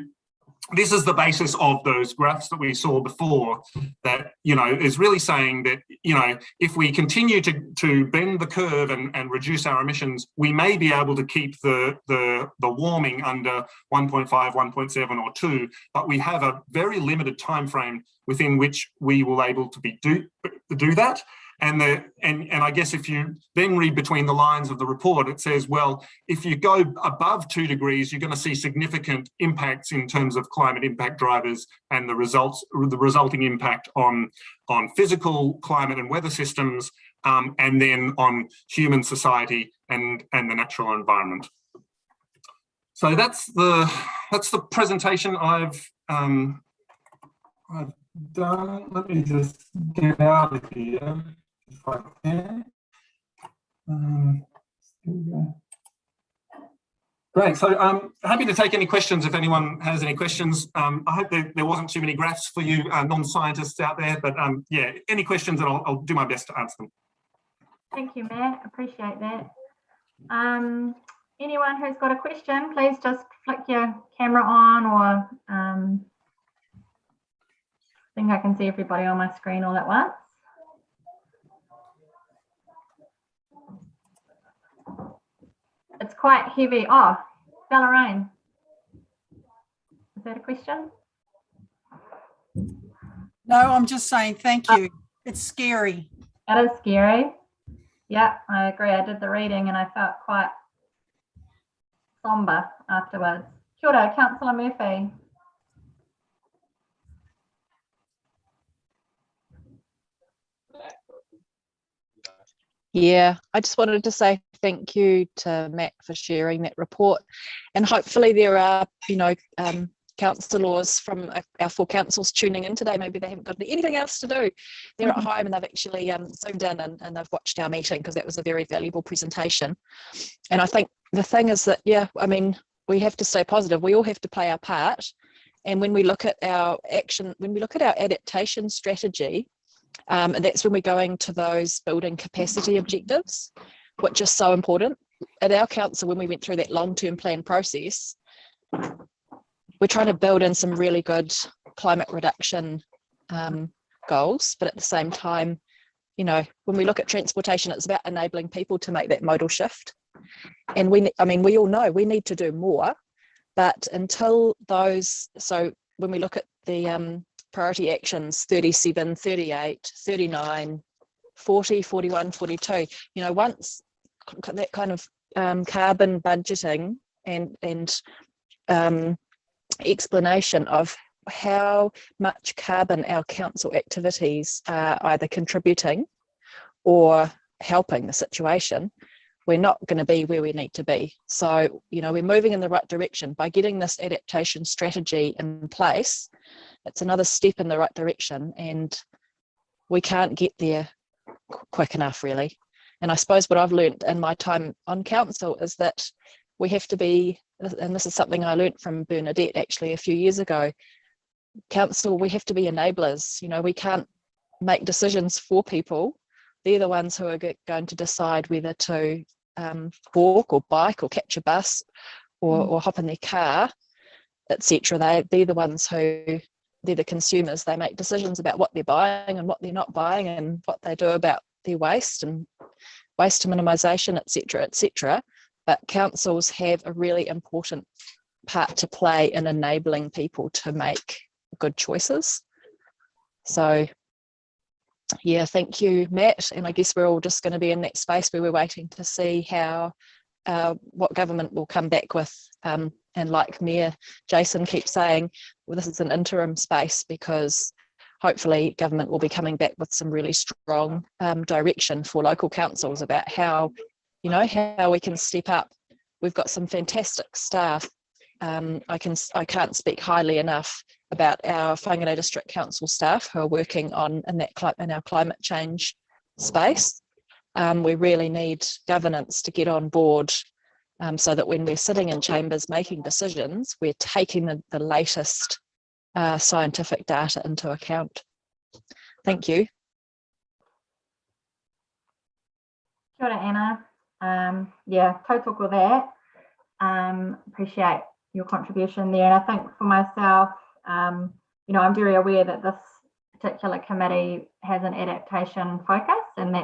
this is the basis of those graphs that we saw before, that, is really saying that, if we continue to bend the curve and reduce our emissions, we may be able to keep the warming under 1.5, 1.7 or 2, but we have a very limited time frame within which we will able to do that. And I guess if you then read between the lines of the report, it says, well, if you go above 2 degrees, you're going to see significant impacts in terms of climate impact drivers and the resulting impact on physical climate and weather systems, and then on human society and the natural environment. So that's the that's the presentation I've done. Let me just get out of here if I can. Here we go. Great. So I'm happy to take any questions if anyone has any questions. I hope there wasn't too many graphs for you non-scientists out there, but yeah, any questions and I'll do my best to answer them.
Thank you, Matt. Appreciate that. Anyone who's got a question, please just flick your camera on, or I think I can see everybody on my screen all at once. It's quite heavy. Oh, Valeraine. Is that a question?
No, I'm just saying thank you. It's scary.
That is scary. Yeah, I agree. I did the reading and I felt quite somber afterwards. Kia ora, Councillor Murphy.
Yeah, I just wanted to say thank you to Matt for sharing that report, and hopefully there are, you know, councillors from our 4 councils tuning in today. Maybe they haven't got anything else to do. They're at home and they've actually zoomed in and they've watched our meeting, because that was a very valuable presentation. And I think the thing is that, yeah, I mean, we have to stay positive. We all have to play our part. And when we look at our action, when we look at our adaptation strategy, and that's when we're going to those building capacity objectives, which is so important. At our council, when we went through that long-term plan process, we're trying to build in some really good climate reduction goals, but at the same time, you know, when we look at transportation, it's about enabling people to make that modal shift. And we all know we need to do more, but until those, so when we look at the priority actions 37, 38, 39, 40, 41, 42, you know, once that kind of carbon budgeting and explanation of how much carbon our council activities are either contributing or helping the situation, we're not going to be where we need to be. So, you know, we're moving in the right direction by getting this adaptation strategy in place. It's another step in the right direction, and we can't get there quick enough, really. And I suppose what I've learned in my time on council is that we have to be, and this is something I learned from Bernadette actually a few years ago, council, we have to be enablers. You know, we can't make decisions for people. They're the ones who are going to decide whether to walk or bike or catch a bus or hop in their car, etc. They're the ones who, they're the consumers. They make decisions about what they're buying and what they're not buying, and what they do about their waste and waste minimisation, etc., etc. But councils have a really important part to play in enabling people to make good choices. So, yeah, thank you, Matt. And I guess we're all just going to be in that space where we're waiting to see how what government will come back with. And like Mayor Jason keeps saying, well, this is an interim space, because hopefully government will be coming back with some really strong direction for local councils about how, you know, how we can step up. We've got some fantastic staff. I can't speak highly enough about our Whangarei District Council staff who are working in our climate change space. We really need governance to get on board, so that when we're sitting in chambers making decisions, we're taking the latest scientific data into account. Thank you.
Kia ora, Anna. Yeah, total for that. Appreciate your contribution there. And I think for myself, you know, I'm very aware that this particular committee has an adaptation focus, and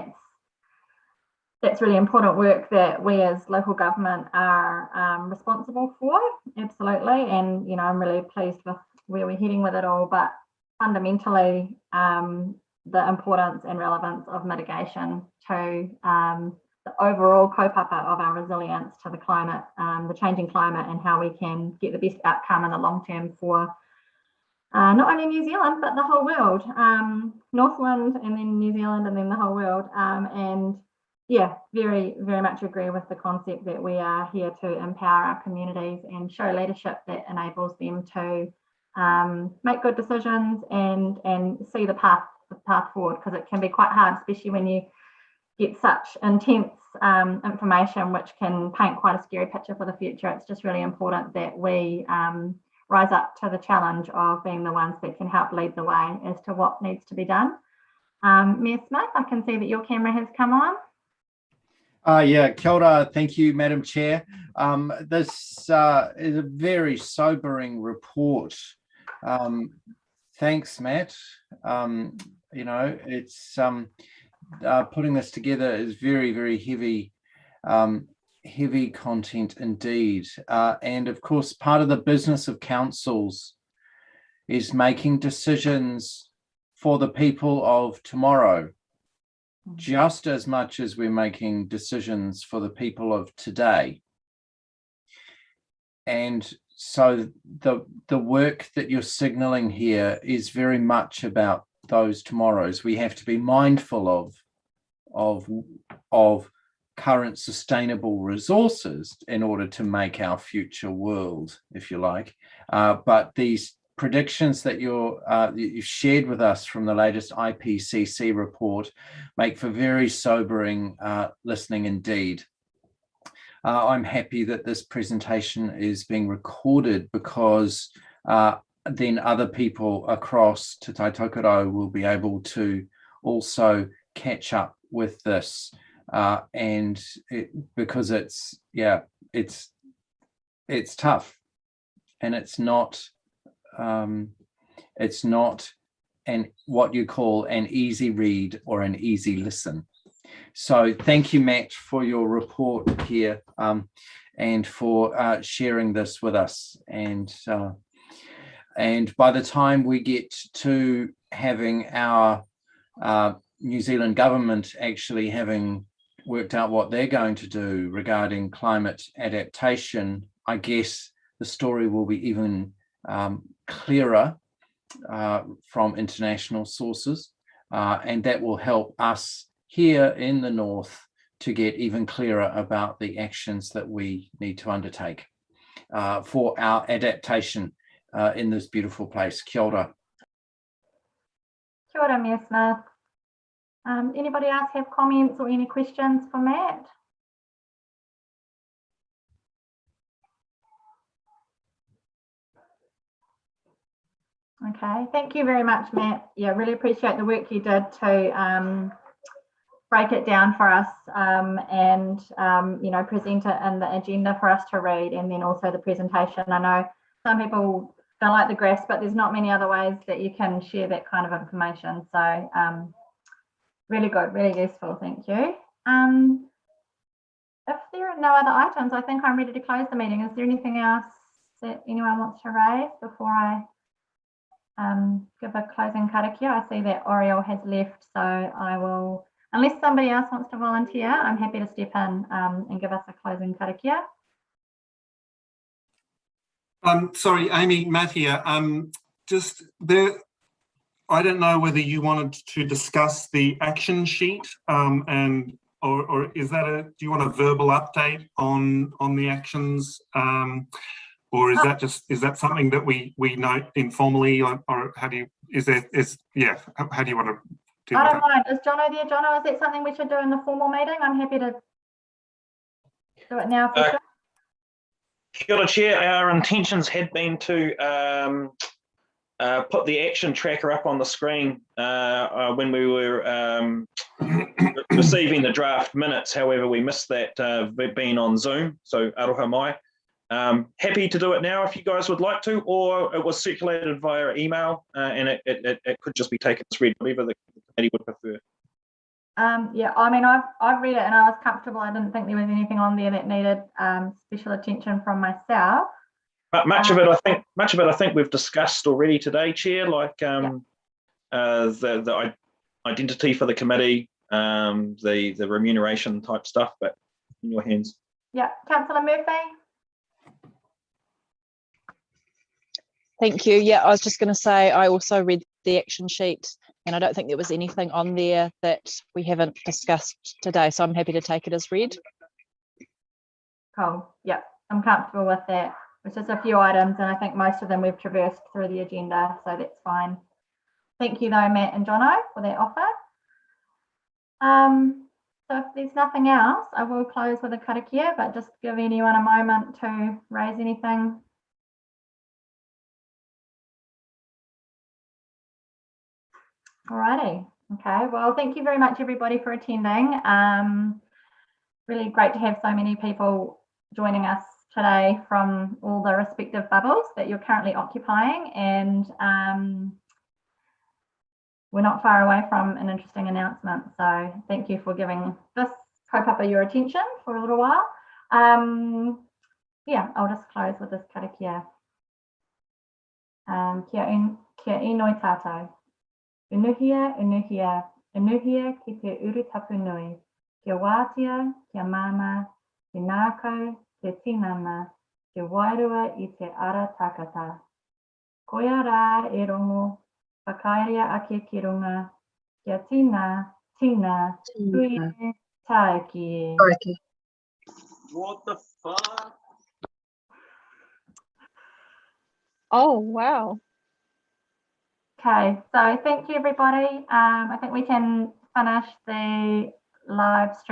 that's really important work that we as local government are responsible for, absolutely. And, you know, I'm really pleased with where we're heading with it all, but fundamentally, the importance and relevance of mitigation to the overall kaupapa of our resilience to the climate, the changing climate, and how we can get the best outcome in the long term for not only New Zealand, but the whole world, Northland, and then New Zealand, and then the whole world. And yeah, very, very much agree with the concept that we are here to empower our communities and show leadership that enables them to make good decisions and see the path forward, because it can be quite hard, especially when you get such intense information which can paint quite a scary picture for the future. It's just really important that we rise up to the challenge of being the ones that can help lead the way as to what needs to be done. Mayor Smith, I can see that your camera has come on.
Yeah, kia ora. Thank you, Madam Chair. This is a very sobering report. Thanks, Matt. You know, it's putting this together is very, very heavy, heavy content indeed. And of course, part of the business of councils is making decisions for the people of tomorrow, just as much as we're making decisions for the people of today. And so the work that you're signaling here is very much about those tomorrows. We have to be mindful of current sustainable resources in order to make our future world, if you like. But these predictions that you've shared with us from the latest IPCC report make for very sobering listening indeed. I'm happy that this presentation is being recorded, because then other people across Te Tai Tokerau will be able to also catch up with this, because it's tough, and it's not what you call an easy read or an easy listen. So thank you, Matt, for your report here, and for sharing this with us. And by the time we get to having our New Zealand government actually having worked out what they're going to do regarding climate adaptation, I guess the story will be even clearer from international sources, and that will help us here in the north to get even clearer about the actions that we need to undertake for our adaptation in this beautiful place. Kia ora.
Kia ora, Mayor Smith. Anybody else have comments or any questions for Matt? Okay, thank you very much, Matt. Yeah, really appreciate the work you did to break it down for us and you know, present it in the agenda for us to read, and then also the presentation. I know some people don't like the graphs, but there's not many other ways that you can share that kind of information. So really good, really useful. Thank you. If there are no other items, I think I'm ready to close the meeting. Is there anything else that anyone wants to raise before I give a closing karakia? I see that Oriel has left, so I will, unless somebody else wants to volunteer, I'm happy to step in and give us a closing karakia.
Sorry, Amy, Matt here. Just there, I don't know whether you wanted to discuss the action sheet or is that do you want a verbal update on the actions? Or is that something that we note informally, or how do you, how do you want to deal with
I don't mind. Is Jono there? Jono, is that something we should do in the formal meeting? I'm happy to do it now. For sure.
Kia ora, Chair. Our intentions had been to put the action tracker up on the screen when we were receiving the draft minutes. However, we missed that being on Zoom, so aroha mai. Happy to do it now if you guys would like to, or it was circulated via email and it could just be taken as read, whatever the committee would prefer.
Yeah, I mean, I've read it and I was comfortable. I didn't think there was anything on there that needed special attention from myself.
But much of it, I think we've discussed already today, Chair. Like the identity for the committee, the remuneration type stuff. But in your hands.
Yeah, Councillor Murphy.
Thank you. Yeah, I was just going to say I also read the action sheet And I don't think there was anything on there that we haven't discussed today. So I'm happy to take it as read.
Cool. Yep, I'm comfortable with that. It's just a few items, and I think most of them we've traversed through the agenda, so that's fine. Thank you though, Matt and Jono, for that offer. So if there's nothing else, I will close with a karakia, but just give anyone a moment to raise anything. Alrighty. Okay. Well, thank you very much, everybody, for attending. Really great to have so many people joining us today from all the respective bubbles that you're currently occupying, and we're not far away from an interesting announcement. So thank you for giving this kaupapa your attention for a little while. Yeah, I'll just close with this karakia. Kia inoi tātou. Unuhia, unuhia, unuhia ki te urutapu nui. Kia wātia, kia mama, te nākau, te tinana, te wairua I te ara takata. Koia rā e rongo, whakairea ake ki runga, kia tina, tina, hui e, taiki e.
What the fuck?
Oh, wow.
Okay, so thank you, everybody. I think we can finish the live stream.